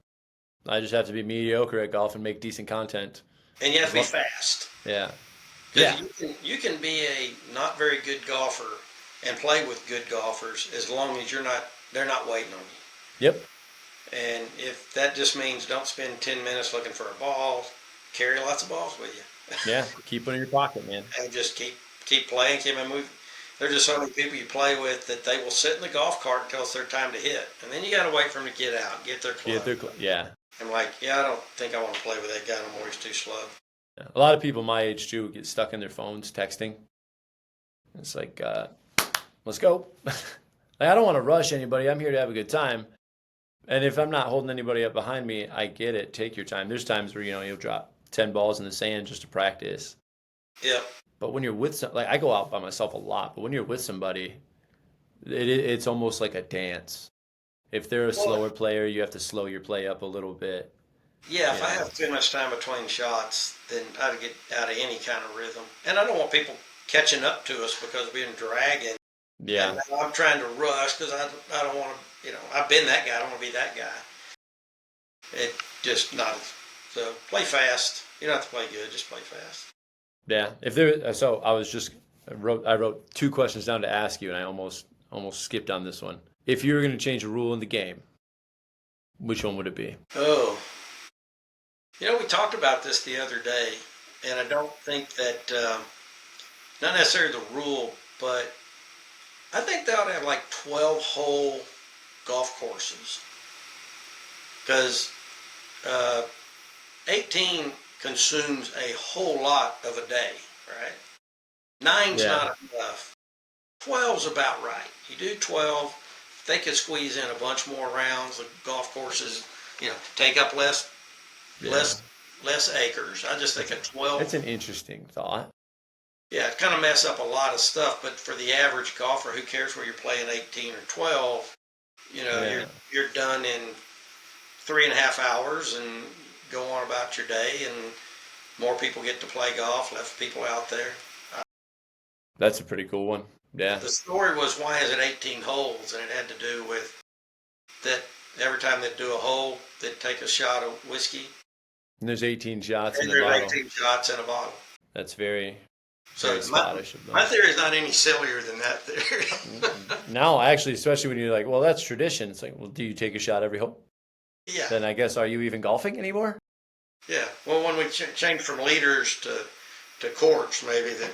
[SPEAKER 1] I just have to be mediocre at golf and make decent content.
[SPEAKER 2] And you have
[SPEAKER 1] As
[SPEAKER 2] to be
[SPEAKER 1] long,
[SPEAKER 2] fast
[SPEAKER 1] yeah,
[SPEAKER 2] because
[SPEAKER 1] yeah,
[SPEAKER 2] you can be a not very good golfer and play with good golfers as long as they're not waiting on you.
[SPEAKER 1] yep,
[SPEAKER 2] And if that just means don't spend 10 minutes looking for a ball, carry lots of balls with you.
[SPEAKER 1] yeah. Keep it in your pocket, man.
[SPEAKER 2] And just keep playing, keep moving. There's just so many people you play with that they will sit in the golf cart until it's their time to hit, and then you got to wait for them to get out, get their club.
[SPEAKER 1] Yeah.
[SPEAKER 2] I'm like, yeah, I don't think I want to play with that guy no more. He's too slow.
[SPEAKER 1] A lot of people my age too get stuck in their phones texting. It's like, let's go. Like, I don't want to rush anybody. I'm here to have a good time. And if I'm not holding anybody up behind me, I get it. Take your time. There's times where you'll drop 10 balls in the sand just to practice.
[SPEAKER 2] Yep.
[SPEAKER 1] But when you're with like I go out by myself a lot, but when you're with somebody, it's almost like a dance. If they're a
[SPEAKER 2] Well,
[SPEAKER 1] slower player, you have to slow your play up a little bit.
[SPEAKER 2] yeah, if
[SPEAKER 1] You
[SPEAKER 2] I
[SPEAKER 1] know.
[SPEAKER 2] have too much time between shots, then I'd get out of any kind of rhythm. And I don't want people catching up to us because we're dragging. And
[SPEAKER 1] Yeah,
[SPEAKER 2] I'm trying to rush because I don't want to, I've been that guy. I don't want to be that guy. It just not. So play fast. You don't have to play good. Just play fast.
[SPEAKER 1] yeah. If there, so I wrote two questions down to ask you, and I almost skipped on this one. If you were going to change a rule in the game, which one would it be?
[SPEAKER 2] Oh, we talked about this the other day, and I don't think that not necessarily the rule, but I think they ought to have like 12-hole golf courses because 18 consumes a whole lot of a day, right? Nine's
[SPEAKER 1] Yeah,
[SPEAKER 2] not enough. 12's about right. You do 12, they could squeeze in a bunch more rounds. The golf courses, take up less
[SPEAKER 1] yeah.
[SPEAKER 2] less less acres. I just think a
[SPEAKER 1] It's
[SPEAKER 2] 12,
[SPEAKER 1] an interesting thought.
[SPEAKER 2] yeah, it kind of mess up a lot of stuff. But for the average golfer, who cares where you're playing 18 or 12?
[SPEAKER 1] Yeah.
[SPEAKER 2] You're done in 3.5 hours and go on about your day, and more people get to play golf. Less people out there.
[SPEAKER 1] That's a pretty cool one. Yeah.
[SPEAKER 2] The story was why is it 18 holes, and it had to do with that every time they'd do a hole, they'd take a shot of whiskey,
[SPEAKER 1] And there's 18 shots in
[SPEAKER 2] and
[SPEAKER 1] the
[SPEAKER 2] there's
[SPEAKER 1] bottle.
[SPEAKER 2] 18 shots in a bottle.
[SPEAKER 1] That's very,
[SPEAKER 2] So
[SPEAKER 1] very Scottish of
[SPEAKER 2] my
[SPEAKER 1] them.
[SPEAKER 2] theory is not any sillier than that theory.
[SPEAKER 1] Now, actually, especially when you're like, well, that's tradition. It's like, well, do you take a shot every hole?
[SPEAKER 2] Yeah,
[SPEAKER 1] Then I guess, are you even golfing anymore?
[SPEAKER 2] yeah. Well, when we changed from leaders to courts, maybe that.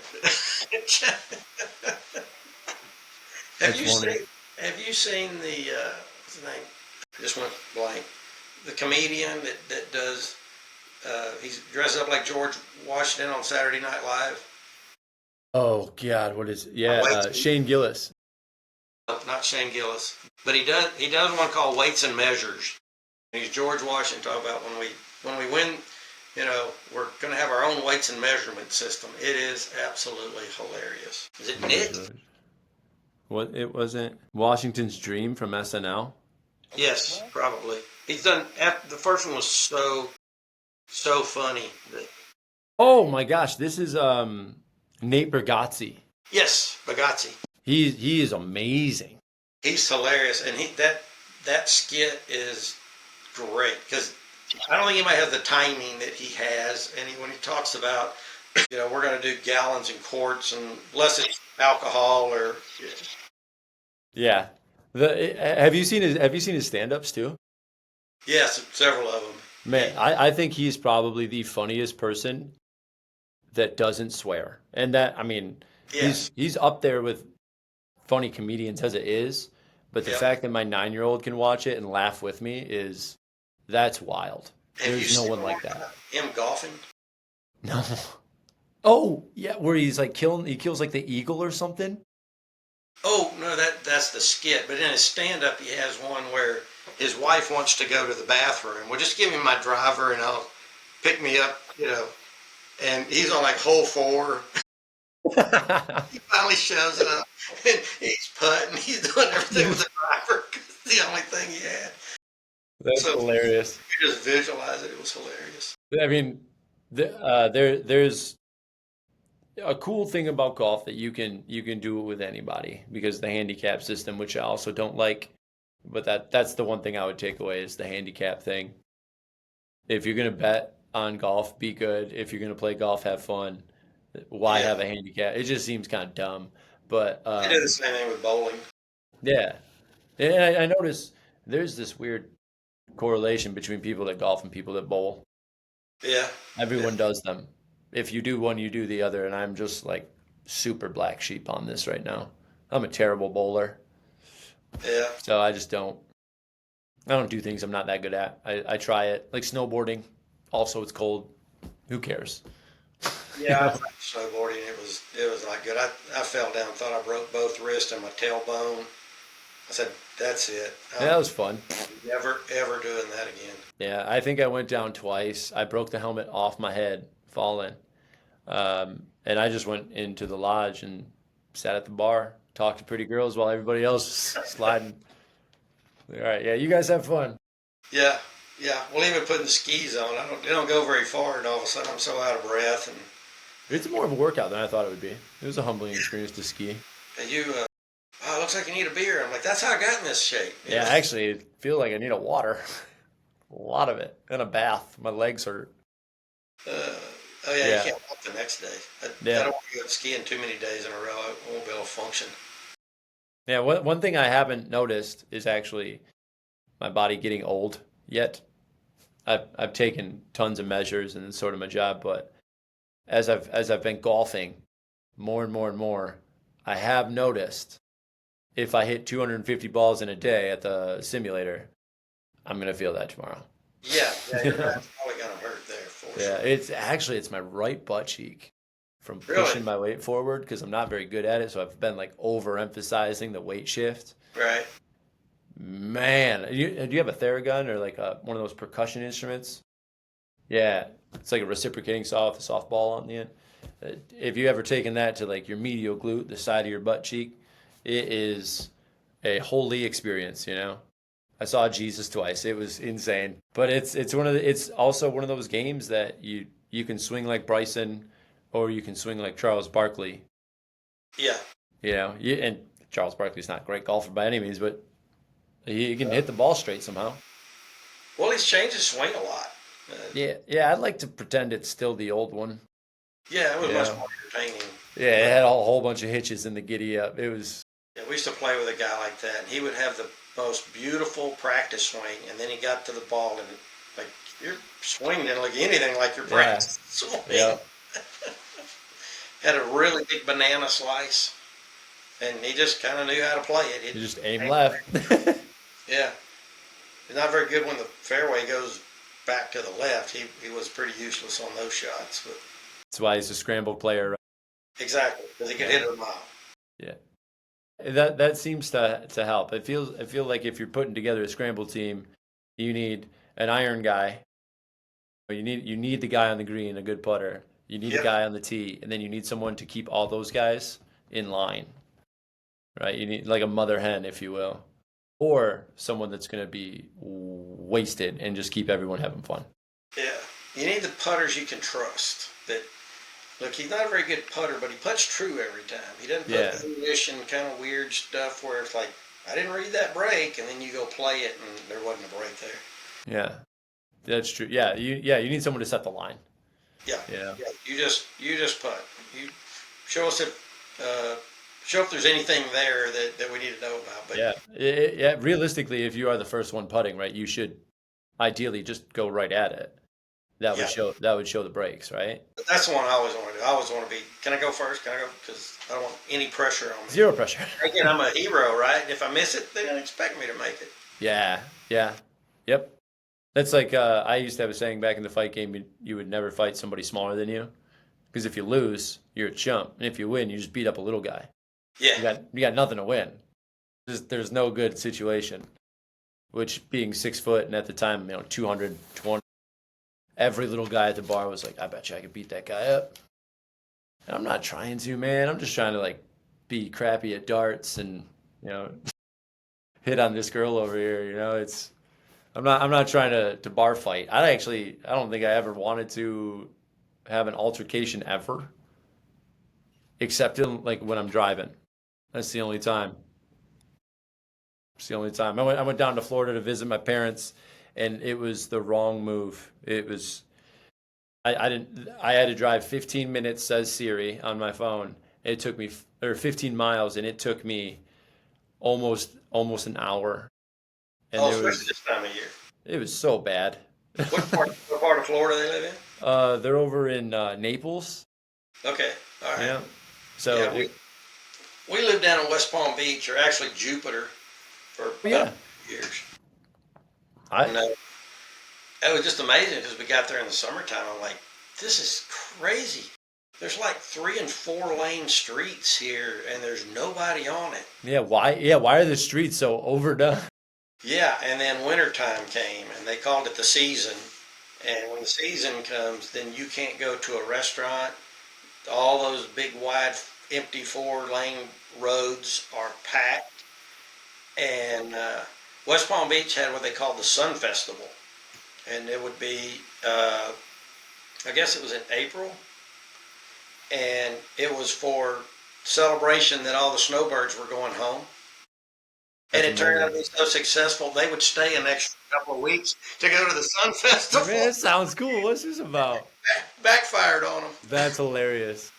[SPEAKER 2] have
[SPEAKER 1] That's
[SPEAKER 2] you
[SPEAKER 1] funny.
[SPEAKER 2] seen Have you seen the what's his name? I just went blank. The comedian that does. He's dressed up like George Washington on Saturday Night Live.
[SPEAKER 1] Oh, God, what is it? Yeah,
[SPEAKER 2] Weights,
[SPEAKER 1] Shane Gillis.
[SPEAKER 2] not Shane Gillis, but he does one called Weights and Measures. He's George Washington talking about when we win. We're going to have our own weights and measurement system. It is absolutely hilarious. Is it Nick?
[SPEAKER 1] What, it wasn't Washington's Dream from SNL?
[SPEAKER 2] Yes, probably. He's done. The first one was so funny.
[SPEAKER 1] Oh my gosh, this is Nate Bargatze.
[SPEAKER 2] Yes, Bagazzi.
[SPEAKER 1] He is amazing.
[SPEAKER 2] He's hilarious, and that skit is great because I don't think anybody has the timing that he has. And when he talks about, we're going to do gallons and quarts, and unless it's alcohol or.
[SPEAKER 1] Yeah. Have you seen his stand-ups too?
[SPEAKER 2] Yes, several of them.
[SPEAKER 1] Man, I think he's probably the funniest person that doesn't swear. And that, I mean,
[SPEAKER 2] Yes.
[SPEAKER 1] he's up there with funny comedians as it is, but the
[SPEAKER 2] Yep.
[SPEAKER 1] fact that my 9-year-old can watch it and laugh with me that's wild.
[SPEAKER 2] Have you
[SPEAKER 1] There's no
[SPEAKER 2] seen
[SPEAKER 1] one
[SPEAKER 2] one
[SPEAKER 1] like that.
[SPEAKER 2] about him golfing?
[SPEAKER 1] No. Oh, yeah, where he's like he kills like the eagle or something.
[SPEAKER 2] Oh no, that's the skit. But in his stand-up, he has one where his wife wants to go to the bathroom. Well, just give me my driver and I'll pick me up, you know. And he's on like hole 4. He finally shows up and he's putting. He's doing everything with the driver 'cause it's the only thing he had.
[SPEAKER 1] That's
[SPEAKER 2] So
[SPEAKER 1] hilarious.
[SPEAKER 2] you just visualize it. It was hilarious.
[SPEAKER 1] I mean, there's a cool thing about golf that you can do it with anybody because the handicap system, which I also don't like, but that's the one thing I would take away is the handicap thing. If you're gonna bet on golf, be good. If you're gonna play golf, have fun. Why
[SPEAKER 2] Yeah,
[SPEAKER 1] have a handicap? It just seems kind of dumb. But
[SPEAKER 2] they do the same thing with bowling.
[SPEAKER 1] yeah, and I notice there's this weird correlation between people that golf and people that bowl.
[SPEAKER 2] Yeah, yeah,
[SPEAKER 1] Everyone does them. If you do one, you do the other, and I'm just like super black sheep on this right now. I'm a terrible bowler,
[SPEAKER 2] yeah.
[SPEAKER 1] so I just don't. I don't do things I'm not that good at. I try it like snowboarding. Also, it's cold. Who cares? You
[SPEAKER 2] Yeah, I
[SPEAKER 1] know?
[SPEAKER 2] tried snowboarding. It was not good. I fell down, thought I broke both wrists and my tailbone. I said, "That's it.
[SPEAKER 1] Yeah, that was fun.
[SPEAKER 2] Never ever doing that again."
[SPEAKER 1] Yeah, I think I went down twice. I broke the helmet off my head falling, and I just went into the lodge and sat at the bar, talked to pretty girls while everybody else was sliding. All right, yeah, you guys have fun.
[SPEAKER 2] Yeah, yeah. Well, even putting the skis on, they don't go very far, and all of a sudden I'm so out of breath.
[SPEAKER 1] It's more of a workout than I thought it would be. It was a humbling experience to ski.
[SPEAKER 2] And you, oh, it looks like you need a beer. I'm like, that's how I got in this shape. You
[SPEAKER 1] Yeah,
[SPEAKER 2] know?
[SPEAKER 1] actually, I feel like I need a water, a lot of it, and a bath. My legs hurt.
[SPEAKER 2] Uh, oh yeah, you
[SPEAKER 1] Yeah,
[SPEAKER 2] can't walk the next day. I
[SPEAKER 1] yeah,
[SPEAKER 2] don't want to go skiing too many days in a row. I won't be able to function.
[SPEAKER 1] yeah. One thing I haven't noticed is actually my body getting old yet. I've taken tons of measures and it's sort of my job, but as I've been golfing more and more and more, I have noticed if I hit 250 balls in a day at the simulator, I'm gonna feel that tomorrow.
[SPEAKER 2] Yeah, yeah,
[SPEAKER 1] You
[SPEAKER 2] your
[SPEAKER 1] know?
[SPEAKER 2] back's probably gonna hurt there for
[SPEAKER 1] Yeah,
[SPEAKER 2] sure.
[SPEAKER 1] it's my right butt cheek from
[SPEAKER 2] Really?
[SPEAKER 1] pushing my weight forward because I'm not very good at it. So I've been like overemphasizing the weight shift.
[SPEAKER 2] Right.
[SPEAKER 1] Man, do you have a Theragun or like one of those percussion instruments? Yeah, it's like a reciprocating saw with a softball on the end. If you ever taken that to like your medial glute, the side of your butt cheek, it is a holy experience, you know? I saw Jesus twice. It was insane. But it's also one of those games that you can swing like Bryson or you can swing like Charles Barkley.
[SPEAKER 2] Yeah.
[SPEAKER 1] And Charles Barkley's not a great golfer by any means, but he can hit the ball straight somehow.
[SPEAKER 2] Well, he's changed his swing a lot. Uh,
[SPEAKER 1] Yeah, yeah, I'd like to pretend it's still the old one.
[SPEAKER 2] yeah, it was much
[SPEAKER 1] Yeah.
[SPEAKER 2] more entertaining.
[SPEAKER 1] Yeah, it
[SPEAKER 2] But
[SPEAKER 1] had a whole bunch of hitches in the giddy up. It was,
[SPEAKER 2] yeah, we used to play with a guy like that, and he would have the most beautiful practice swing, and then he got to the ball, and like your swing didn't look anything like your
[SPEAKER 1] yeah,
[SPEAKER 2] practice swing.
[SPEAKER 1] yeah.
[SPEAKER 2] Had a really big banana slice, and he just kind of knew how to play it.
[SPEAKER 1] You just aim left. That's
[SPEAKER 2] Yeah, he's not very good when the fairway goes back to the left. He was pretty useless on those shots, but
[SPEAKER 1] why he's a scrambled player, right?
[SPEAKER 2] exactly because he could
[SPEAKER 1] Yeah,
[SPEAKER 2] hit it a mile.
[SPEAKER 1] yeah. That seems to help. I feel like if you're putting together a scramble team, you need an iron guy. You need the guy on the green, a good putter. You need a
[SPEAKER 2] Yep.
[SPEAKER 1] guy on the tee, and then you need someone to keep all those guys in line, right? You need like a mother hen, if you will, or someone that's going to be wasted and just keep everyone having fun.
[SPEAKER 2] Yeah, you need the putters you can trust. That look, he's not a very good putter, but he putts true every time. He doesn't put
[SPEAKER 1] Yeah,
[SPEAKER 2] foolish and kind of weird stuff where it's like I didn't read that break, and then you go play it and there wasn't a break there.
[SPEAKER 1] yeah, that's true. Yeah, you need someone to set the line.
[SPEAKER 2] Yeah,
[SPEAKER 1] Yeah.
[SPEAKER 2] yeah. You just putt. You show us if show if there's anything there that we need to know about. But
[SPEAKER 1] Yeah. Yeah. Realistically, if you are the first one putting, right, you should ideally just go right at it.
[SPEAKER 2] yeah,
[SPEAKER 1] That would show the breaks, right?
[SPEAKER 2] but that's the one I always want to do. I always want to be. Can I go first? Can I go? Because I don't want any pressure on me.
[SPEAKER 1] Zero pressure.
[SPEAKER 2] Again, I'm a hero, right? If I miss it, they don't expect me to make it.
[SPEAKER 1] Yeah. Yeah. Yep. That's like I used to have a saying back in the fight game: you would never fight somebody smaller than you, because if you lose, you're a chump, and if you win, you just beat up a little guy.
[SPEAKER 2] Yeah.
[SPEAKER 1] You got nothing to win. There's no good situation. Which being 6 foot and at the time 220, every little guy at the bar was like, I bet you I could beat that guy up. And I'm not trying to, man. I'm just trying to like be crappy at darts and you know hit on this girl over here. It's I'm not trying to bar fight. I don't think I ever wanted to have an altercation ever, except in like when I'm driving. That's the only time. It's the only time. I went down to Florida to visit my parents, and it was the wrong move. I didn't. I had to drive 15 minutes, says Siri on my phone. It took me, or 15 miles, and it took me almost an hour. And
[SPEAKER 2] Oh,
[SPEAKER 1] there
[SPEAKER 2] especially
[SPEAKER 1] was
[SPEAKER 2] this time of year.
[SPEAKER 1] it was so bad.
[SPEAKER 2] What part of Florida they live
[SPEAKER 1] They're over in Naples.
[SPEAKER 2] in? Okay. All right.
[SPEAKER 1] Yeah. So
[SPEAKER 2] Yeah, we lived down in West Palm Beach, or actually Jupiter, for about
[SPEAKER 1] yeah,
[SPEAKER 2] 2 years.
[SPEAKER 1] I
[SPEAKER 2] And it was just amazing because we got there in the summertime. I'm like, this is crazy. There's like 3 and 4 lane streets here, and there's nobody on it.
[SPEAKER 1] why are the streets so overdone?
[SPEAKER 2] Yeah, and then wintertime came, and they called it the season. And when the season comes, then you can't go to a restaurant. All those big, wide, empty 4 lane roads are packed. And West Palm Beach had what they called the Sun Festival. And it would be, I guess it was in April. And it was for celebration that all the snowbirds were going home. And it turned out to be so successful, they would stay an extra couple of weeks to go to the Sun Festival.
[SPEAKER 1] Man, it sounds cool. What's this about?
[SPEAKER 2] Backfired on them.
[SPEAKER 1] That's hilarious.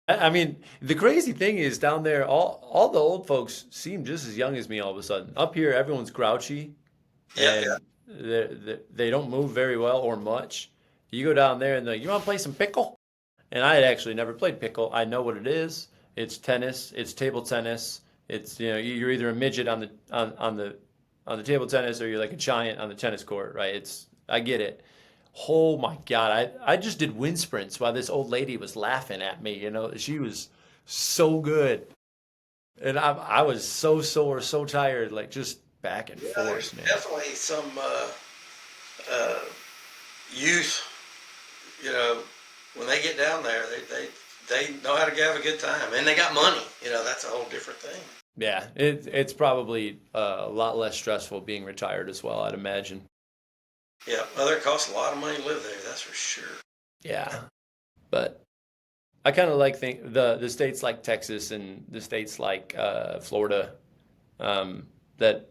[SPEAKER 1] I mean, the crazy thing is down there, all the old folks seem just as young as me all of a sudden. Up here, everyone's grouchy
[SPEAKER 2] Yeah,
[SPEAKER 1] and they don't move very well or much. You go down there and they're like, you want to play some pickle? And I had actually never played pickle. I know what it is. It's tennis. It's table tennis. It's you're either a midget on the table tennis or you're like a giant on the tennis court, right? I get it. Oh my God, I just did wind sprints while this old lady was laughing at me. She was so good, and I was so sore, so tired, like just back and
[SPEAKER 2] yeah. There's
[SPEAKER 1] forth, man.
[SPEAKER 2] definitely some uh, youth. You know, when they get down there, they know how to have a good time, and they got money. That's a whole different thing.
[SPEAKER 1] Yeah, it's probably a lot less stressful being retired as well, I'd imagine.
[SPEAKER 2] Yeah, well, it costs a lot of money to live there. That's for sure.
[SPEAKER 1] Yeah, but I kind of like the states like Texas and the states like Florida, that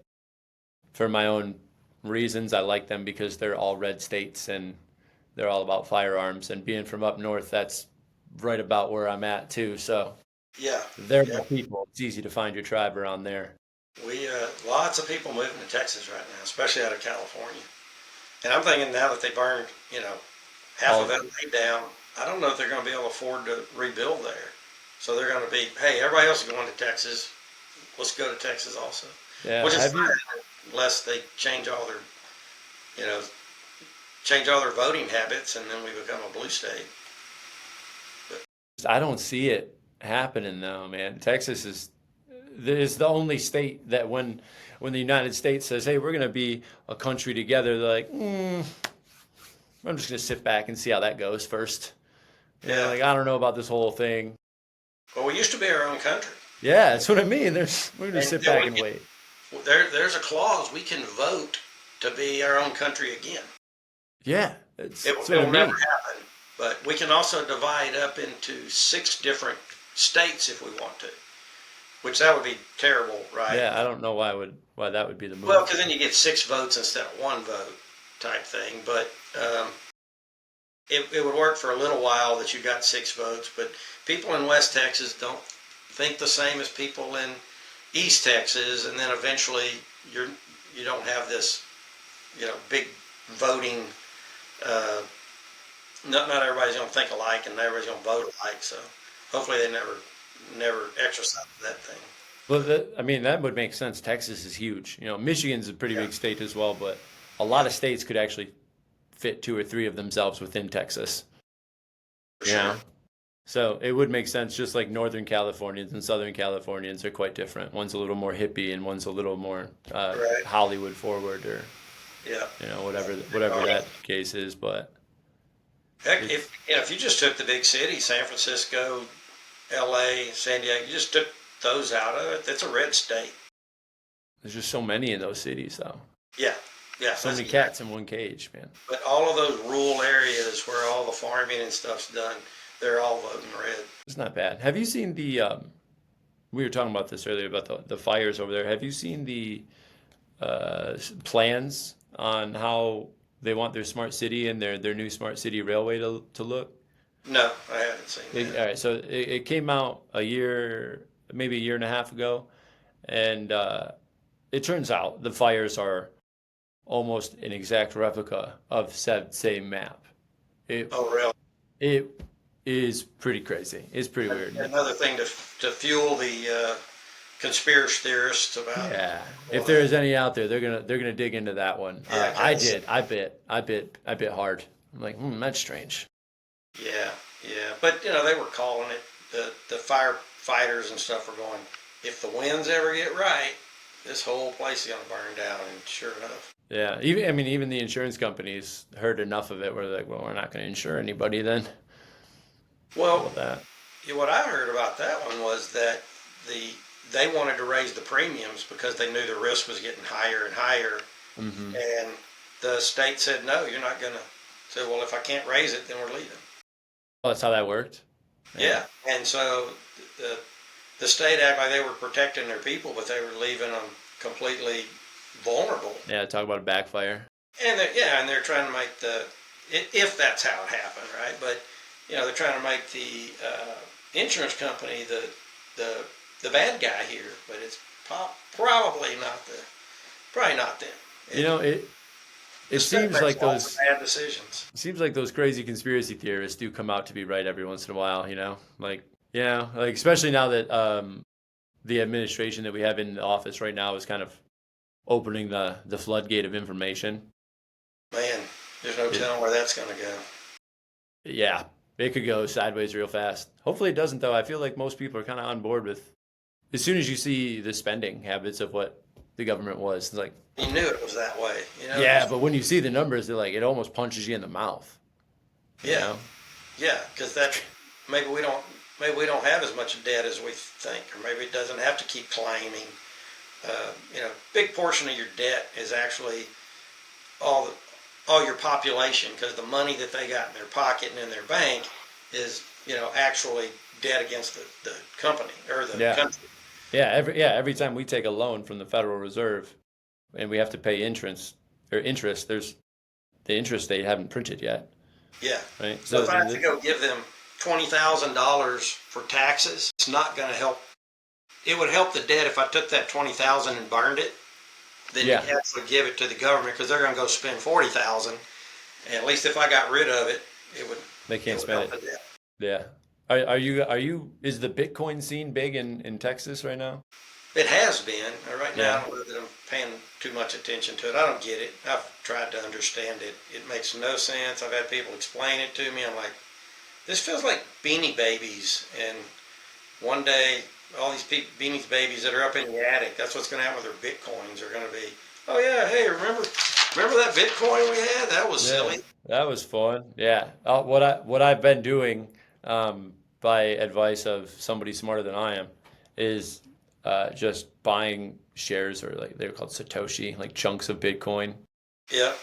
[SPEAKER 1] for my own reasons I like them because they're all red states and they're all about firearms. And being from up north, that's right about where I'm at too. So
[SPEAKER 2] Yeah,
[SPEAKER 1] they're
[SPEAKER 2] yeah.
[SPEAKER 1] my people. It's easy to find your tribe around there.
[SPEAKER 2] We lots of people moving to Texas right now, especially out of California. And I'm thinking now that they burned, half
[SPEAKER 1] All
[SPEAKER 2] of LA down, I don't know if they're going to be able to afford to rebuild there. So they're going to be, hey, everybody else is going to Texas. Let's go to Texas also.
[SPEAKER 1] Yeah,
[SPEAKER 2] Which is
[SPEAKER 1] have
[SPEAKER 2] fine
[SPEAKER 1] you?
[SPEAKER 2] unless they you know, change all their voting habits, and then we become a blue state. But
[SPEAKER 1] I don't see it happening though, man. Texas is the only state that when the United States says, "Hey, we're going to be a country together," they're like, "I'm just going to sit back and see how that goes first."
[SPEAKER 2] yeah,
[SPEAKER 1] Like I don't know about this whole thing.
[SPEAKER 2] well, we used to be our own country,
[SPEAKER 1] Yeah, that's what I mean. We're going to
[SPEAKER 2] and
[SPEAKER 1] sit
[SPEAKER 2] then
[SPEAKER 1] back
[SPEAKER 2] we
[SPEAKER 1] and
[SPEAKER 2] can,
[SPEAKER 1] wait.
[SPEAKER 2] there's a clause we can vote to be our own country again.
[SPEAKER 1] Yeah, that's what I
[SPEAKER 2] It'll never
[SPEAKER 1] mean.
[SPEAKER 2] happen, but we can also divide up into 6 different states if we want to, which that would be terrible, right?
[SPEAKER 1] Yeah, I don't know why that would be the
[SPEAKER 2] Well,
[SPEAKER 1] move.
[SPEAKER 2] because then you get 6 votes instead of 1 vote type thing. But it would work for a little while that you got 6 votes. But people in West Texas don't think the same as people in East Texas, and then eventually you don't have this big voting. Uh, not everybody's going to think alike, and everybody's going to vote alike. So hopefully they never exercise that thing.
[SPEAKER 1] Well, I mean that would make sense. Texas is huge. Michigan's a pretty
[SPEAKER 2] Yeah.
[SPEAKER 1] big state as well, but a lot of states could actually fit 2 or 3 of themselves within Texas.
[SPEAKER 2] For
[SPEAKER 1] You know?
[SPEAKER 2] sure.
[SPEAKER 1] So it would make sense, just like Northern Californians and Southern Californians are quite different. One's a little more hippie and one's a little more
[SPEAKER 2] Right.
[SPEAKER 1] Hollywood forward, or
[SPEAKER 2] Yeah.
[SPEAKER 1] whatever that case is. But
[SPEAKER 2] Heck,
[SPEAKER 1] it's
[SPEAKER 2] if you just took the big cities, San Francisco, L.A., San Diego, you just took those out of it, it's a red state.
[SPEAKER 1] there's just so many in those cities, though.
[SPEAKER 2] Yeah. Yeah.
[SPEAKER 1] So many cats in one cage, man.
[SPEAKER 2] But all of those rural areas where all the farming and stuff's done, they're all voting red.
[SPEAKER 1] It's not bad. Have you seen the? We were talking about this earlier about the fires over there. Have you seen the plans on how they want their smart city and their new smart city railway to look?
[SPEAKER 2] No, I haven't seen that.
[SPEAKER 1] All right, so it came out maybe a year and a half ago, and it turns out the fires are almost an exact replica of said same map. It
[SPEAKER 2] Oh, really?
[SPEAKER 1] it is pretty crazy. It's pretty weird.
[SPEAKER 2] Another thing to fuel the conspiracy theorists about.
[SPEAKER 1] Yeah, if there is any out there, they're gonna dig into that one.
[SPEAKER 2] Yeah,
[SPEAKER 1] I did. I bit hard. I'm like, that's strange.
[SPEAKER 2] Yeah, yeah. But they were calling it, the firefighters and stuff were going, if the winds ever get right, this whole place is gonna burn down. And sure enough.
[SPEAKER 1] Yeah, even the insurance companies heard enough of it where they're like, well, we're not going to insure anybody then. How
[SPEAKER 2] Well,
[SPEAKER 1] about that?
[SPEAKER 2] what I heard about that one was that they wanted to raise the premiums because they knew the risk was getting higher and higher,
[SPEAKER 1] Hmm.
[SPEAKER 2] and the state said, no, you're not gonna. Say, well, if I can't raise it, then we're leaving.
[SPEAKER 1] Oh, that's how that worked.
[SPEAKER 2] Yeah, and so the state acted like they were protecting their people, but they were leaving them completely vulnerable.
[SPEAKER 1] Yeah, talk about a backfire.
[SPEAKER 2] And they're trying to make if that's how it happened, right? But they're trying to make the insurance company the bad guy here, but it's probably not them.
[SPEAKER 1] It seems
[SPEAKER 2] Makes
[SPEAKER 1] like
[SPEAKER 2] lots of bad decisions.
[SPEAKER 1] it seems like those crazy conspiracy theorists do come out to be right every once in a while. Like especially now that the administration that we have in the office right now is kind of opening the floodgate of information.
[SPEAKER 2] Man, there's no telling where that's going to go.
[SPEAKER 1] Yeah, it could go sideways real fast. Hopefully it doesn't, though. I feel like most people are kind of on board with, as soon as you see the spending habits of what the government was, it's like,
[SPEAKER 2] You knew it was that way.
[SPEAKER 1] yeah, but when you see the numbers, they're like, it almost punches you in the mouth. you
[SPEAKER 2] Yeah,
[SPEAKER 1] know?
[SPEAKER 2] yeah, because maybe we don't have as much debt as we think, or maybe it doesn't have to keep claiming. Big portion of your debt is actually all your population, because the money that they got in their pocket and in their bank is actually debt against the company or the
[SPEAKER 1] Yeah.
[SPEAKER 2] country.
[SPEAKER 1] Every time we take a loan from the Federal Reserve and we have to pay interest, there's the interest they haven't printed yet,
[SPEAKER 2] Yeah.
[SPEAKER 1] right?
[SPEAKER 2] So if I have to go give them $20,000 for taxes, it's not going to help. It would help the debt if I took that $20,000 and burned it. Then
[SPEAKER 1] Yeah.
[SPEAKER 2] you actually give it to the government because they're going to go spend $40,000. And at least if I got rid of it,
[SPEAKER 1] They can't
[SPEAKER 2] would
[SPEAKER 1] spend
[SPEAKER 2] help
[SPEAKER 1] it.
[SPEAKER 2] the debt.
[SPEAKER 1] Yeah. Are you, is the Bitcoin scene big in Texas right now?
[SPEAKER 2] It has been. Right now,
[SPEAKER 1] Yeah.
[SPEAKER 2] I don't know that I'm paying too much attention to it. I don't get it. I've tried to understand it. It makes no sense. I've had people explain it to me. I'm like, this feels like Beanie Babies. And one day, all these Beanie Babies that are up in the attic, that's what's going to happen with their Bitcoins. Are going to be, oh yeah, hey, remember that Bitcoin we had? That was silly.
[SPEAKER 1] That was fun. Yeah. What I've been doing, by advice of somebody smarter than I am, is just buying shares, or like they're called Satoshi, like chunks of Bitcoin.
[SPEAKER 2] Yeah.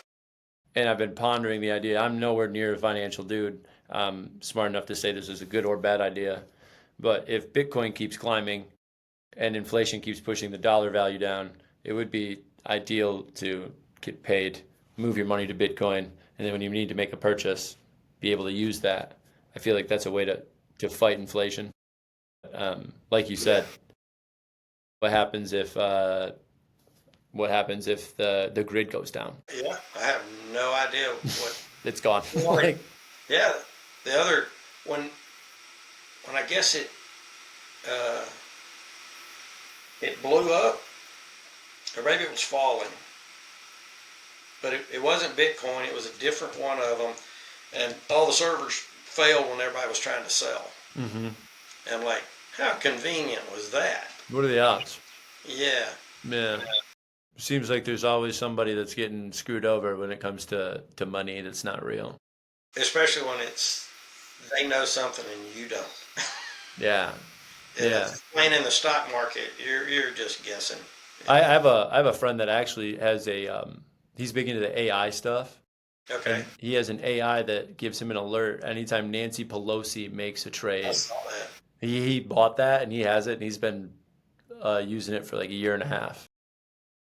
[SPEAKER 1] And I've been pondering the idea. I'm nowhere near a financial dude. Smart enough to say this is a good or bad idea. But if Bitcoin keeps climbing and inflation keeps pushing the dollar value down, it would be ideal to get paid, move your money to Bitcoin, and then when you need to make a purchase, be able to use that. I feel like that's a way to fight inflation. Like you said, what happens if the grid goes down?
[SPEAKER 2] Yeah. I have no idea what.
[SPEAKER 1] It's gone.
[SPEAKER 2] Like, yeah. The other when I guess it blew up, or maybe it was falling. but it wasn't Bitcoin. It was a different one of them, and all the servers failed when everybody was trying to sell.
[SPEAKER 1] Mm-hmm.
[SPEAKER 2] And I'm like, how convenient was that?
[SPEAKER 1] What are the odds?
[SPEAKER 2] Yeah.
[SPEAKER 1] Yeah. Seems like there's always somebody that's getting screwed over when it comes to money that's not real.
[SPEAKER 2] Especially when they know something and you don't.
[SPEAKER 1] Yeah.
[SPEAKER 2] And
[SPEAKER 1] Yeah.
[SPEAKER 2] playing in the stock market, you're just guessing.
[SPEAKER 1] I have a friend that actually has he's big into the AI stuff.
[SPEAKER 2] Okay.
[SPEAKER 1] And he has an AI that gives him an alert anytime Nancy Pelosi makes a
[SPEAKER 2] I
[SPEAKER 1] trade.
[SPEAKER 2] saw that.
[SPEAKER 1] He bought that and he has it and he's been using it for like a year and a half.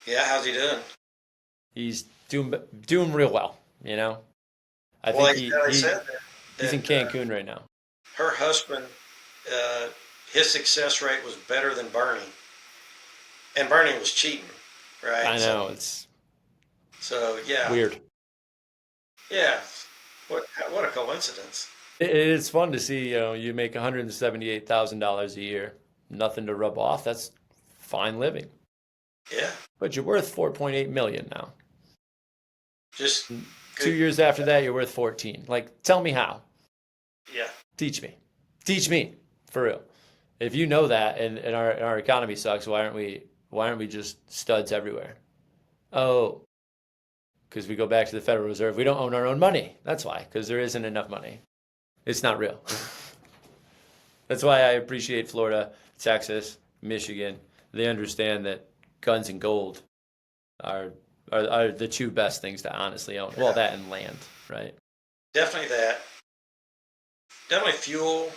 [SPEAKER 2] Yeah, how's he doing?
[SPEAKER 1] He's doing real well, you know. I
[SPEAKER 2] Well,
[SPEAKER 1] think
[SPEAKER 2] they said
[SPEAKER 1] he's in Cancun right now.
[SPEAKER 2] her husband, uh, his success rate was better than Bernie, and Bernie was cheating, right?
[SPEAKER 1] I know it's
[SPEAKER 2] So yeah,
[SPEAKER 1] weird.
[SPEAKER 2] yeah. What a coincidence.
[SPEAKER 1] It's fun to see, you make $178,000 a year, nothing to rub off. That's fine living.
[SPEAKER 2] Yeah,
[SPEAKER 1] But you're worth 4.8 million now.
[SPEAKER 2] just
[SPEAKER 1] 2 years after that, you're worth 14. Like, tell me how.
[SPEAKER 2] yeah.
[SPEAKER 1] Teach me. Teach me, for real. If you know that and our economy sucks, why aren't we just studs everywhere? Oh, because we go back to the Federal Reserve. We don't own our own money. That's why, because there isn't enough money. It's not real. That's why I appreciate Florida, Texas, Michigan. They understand that guns and gold are the two best things to honestly own. Well, that and land, right?
[SPEAKER 2] Definitely that. Definitely fuel.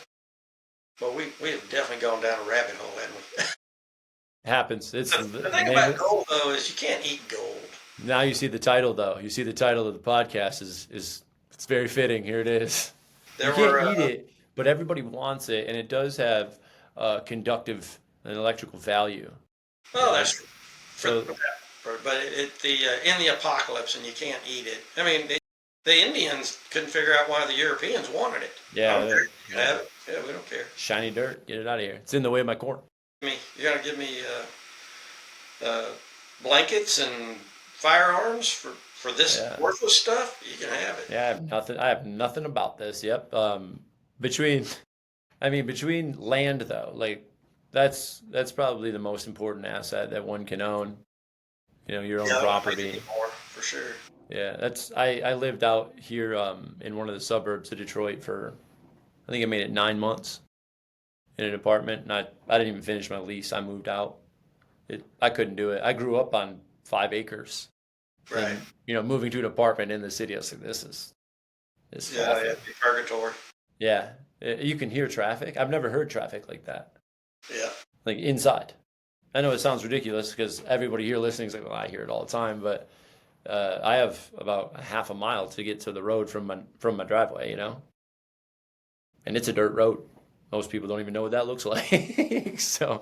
[SPEAKER 2] But we have definitely gone down a rabbit hole, haven't we?
[SPEAKER 1] Happens. It's
[SPEAKER 2] The thing about gold, though, is you can't eat gold.
[SPEAKER 1] Now you see the title, though. You see the title of the podcast is it's very fitting. Here it is. You can't eat it, but everybody wants it, and it does have conductive and electrical value.
[SPEAKER 2] Well,
[SPEAKER 1] Right?
[SPEAKER 2] that's but in the apocalypse, and you can't eat it. I mean, the Indians couldn't figure out why the Europeans wanted it.
[SPEAKER 1] Yeah,
[SPEAKER 2] You can have it. Yeah, we don't care.
[SPEAKER 1] Shiny dirt. Get it out of here. It's in the way of my corn.
[SPEAKER 2] You're gonna give me blankets and firearms for this worthless stuff? You can have it.
[SPEAKER 1] Yeah, I have nothing. I have nothing about this. Yep. Between land though, like that's probably the most important asset that one can own. Your own property.
[SPEAKER 2] More, for sure.
[SPEAKER 1] Yeah, I lived out here in one of the suburbs of Detroit for I think I made it 9 months in an apartment, and I didn't even finish my lease. I moved out. I couldn't do it. I grew up on 5 acres.
[SPEAKER 2] Right.
[SPEAKER 1] And, moving to an apartment in the city, I was like, this is
[SPEAKER 2] yeah, purgatory.
[SPEAKER 1] Yeah, you can hear traffic. I've never heard traffic like that.
[SPEAKER 2] Yeah.
[SPEAKER 1] Like inside. I know it sounds ridiculous because everybody here listening is like, well, I hear it all the time, but I have about a half a mile to get to the road from my driveway, and it's a dirt road. Most people don't even know what that looks like. So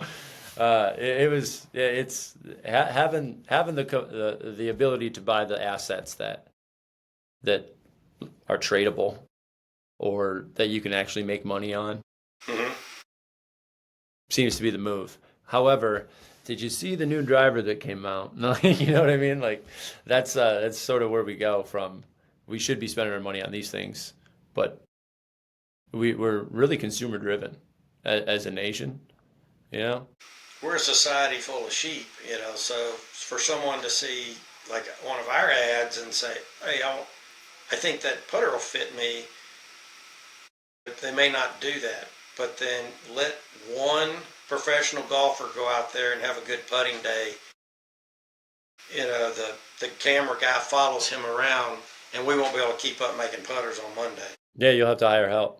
[SPEAKER 1] it's having the ability to buy the assets that are tradable or that you can actually make money on.
[SPEAKER 2] Mm-hmm.
[SPEAKER 1] Seems to be the move. However, did you see the new driver that came out? No, you know what I mean? Like that's sort of where we go from. We should be spending our money on these things, but we're really consumer driven as a nation.
[SPEAKER 2] We're a society full of sheep, so for someone to see like one of our ads and say, hey, I think that putter will fit me, they may not do that, but then let one professional golfer go out there and have a good putting day. The camera guy follows him around, and we won't be able to keep up making putters on Monday.
[SPEAKER 1] Yeah, you'll have to hire help.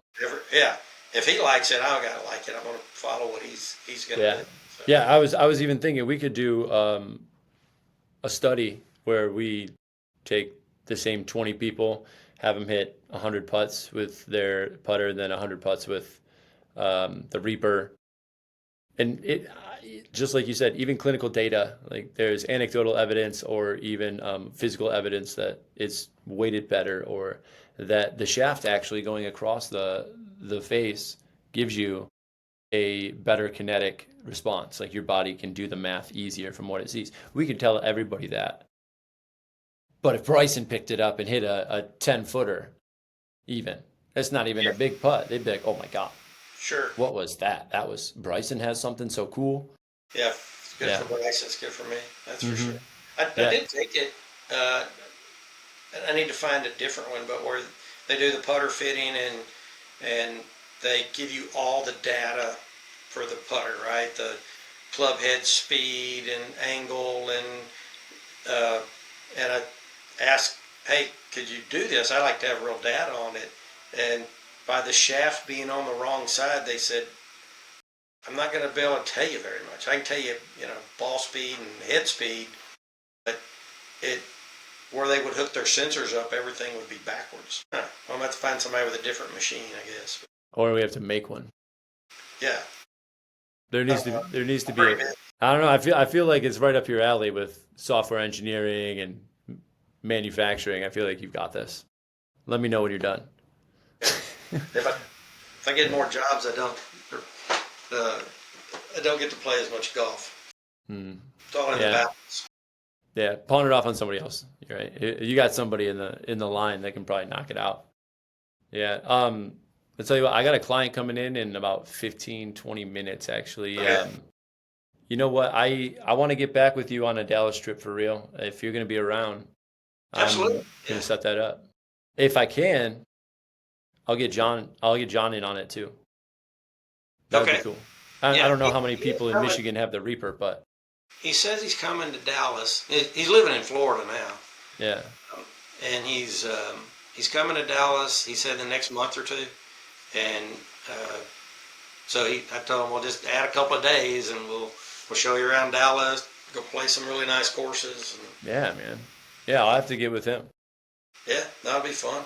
[SPEAKER 2] If he likes it, I gotta like it. I'm gonna follow what he's gonna do. So.
[SPEAKER 1] Yeah, I was even thinking we could do a study where we take the same 20 people, have them hit 100 putts with their putter, and then 100 putts with the Reaper. And it, just like you said, even clinical data, like there's anecdotal evidence or even physical evidence that it's weighted better, or that the shaft actually going across the face gives you a better kinetic response. Like your body can do the math easier from what it sees. We can tell everybody that. But if Bryson picked it up and hit a 10-footer, even, that's not even a big putt. They'd be like, oh my God,
[SPEAKER 2] Sure.
[SPEAKER 1] what was that? That was Bryson has something so cool.
[SPEAKER 2] Yeah, it's good
[SPEAKER 1] Yeah.
[SPEAKER 2] for Bryce. It's good for me. That's for
[SPEAKER 1] Mm-hmm.
[SPEAKER 2] sure. I
[SPEAKER 1] Yeah.
[SPEAKER 2] did take it. I need to find a different one, but where they do the putter fitting and they give you all the data for the putter, right? The club head speed and angle and I asked, hey, could you do this? I like to have real data on it. And by the shaft being on the wrong side, they said, I'm not going to be able to tell you very much. I can tell you, ball speed and head speed, but it where they would hook their sensors up, everything would be backwards. Huh. I'm going to have to find somebody with a different machine, I guess.
[SPEAKER 1] Or we have to make one.
[SPEAKER 2] Yeah.
[SPEAKER 1] There needs to be I don't know. I feel like it's right up your alley with software engineering and manufacturing. I feel like you've got this. Let me know when you're done.
[SPEAKER 2] If I get more jobs, I don't get to play as much golf. It's all in the balance.
[SPEAKER 1] Yeah, pawn it off on somebody else. You're right. You got somebody in the line that can probably knock it out. Yeah. I'll tell you what, I got a client coming in about 15, 20 minutes actually.
[SPEAKER 2] Okay.
[SPEAKER 1] You know what? I want to get back with you on a Dallas trip for real. If you're going to be around,
[SPEAKER 2] Absolutely.
[SPEAKER 1] I'm going to set that up. If I can, I'll get John in on it too. That would be cool. I don't know how many people in Michigan have the Reaper, but
[SPEAKER 2] he says he's coming to Dallas. He's living in Florida now.
[SPEAKER 1] yeah.
[SPEAKER 2] And he's coming to Dallas. He said the next month or two, and so I told him we'll just add a couple of days and we'll show you around Dallas. Go play some really nice courses.
[SPEAKER 1] Yeah, man. Yeah, I'll have to get with him.
[SPEAKER 2] Yeah, that'll be fun.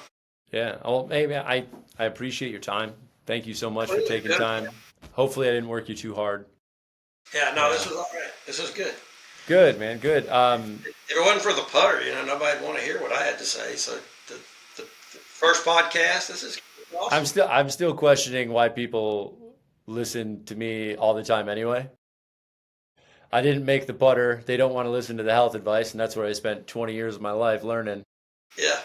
[SPEAKER 1] Yeah. Well, maybe I appreciate your time. Thank you so much for taking time. Hopefully, I didn't work you too hard.
[SPEAKER 2] Yeah, no, this was all right. This was good.
[SPEAKER 1] Good, man. Good.
[SPEAKER 2] If it wasn't for the putter, nobody'd want to hear what I had to say. So the first podcast, this is awesome.
[SPEAKER 1] I'm still questioning why people listen to me all the time anyway. I didn't make the putter. They don't want to listen to the health advice, and that's where I spent 20 years of my life learning.
[SPEAKER 2] Yeah.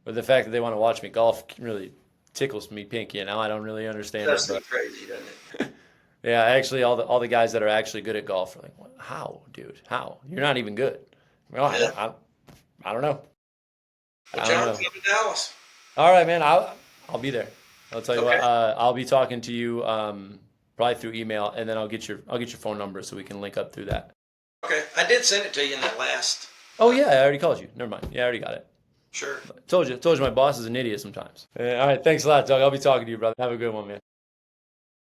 [SPEAKER 1] But the fact that they want to watch me golf really tickles me pink. I don't really understand
[SPEAKER 2] That's
[SPEAKER 1] it.
[SPEAKER 2] crazy, doesn't it?
[SPEAKER 1] Yeah, actually, all the guys that are actually good at golf are like, how, dude? How? You're not even good. Well, I don't know.
[SPEAKER 2] Well, John, come to Dallas.
[SPEAKER 1] All right, man. I'll be there. I'll tell you what. I'll be talking to you probably through email, and then I'll get your phone number so we can link up through that.
[SPEAKER 2] Okay, I did send it to you in that last.
[SPEAKER 1] Oh yeah, I already called you. Never mind. Yeah, I already got it.
[SPEAKER 2] Sure.
[SPEAKER 1] Told you my boss is an idiot sometimes. All right, thanks a lot, Doug. I'll be talking to you, brother. Have a good one, man.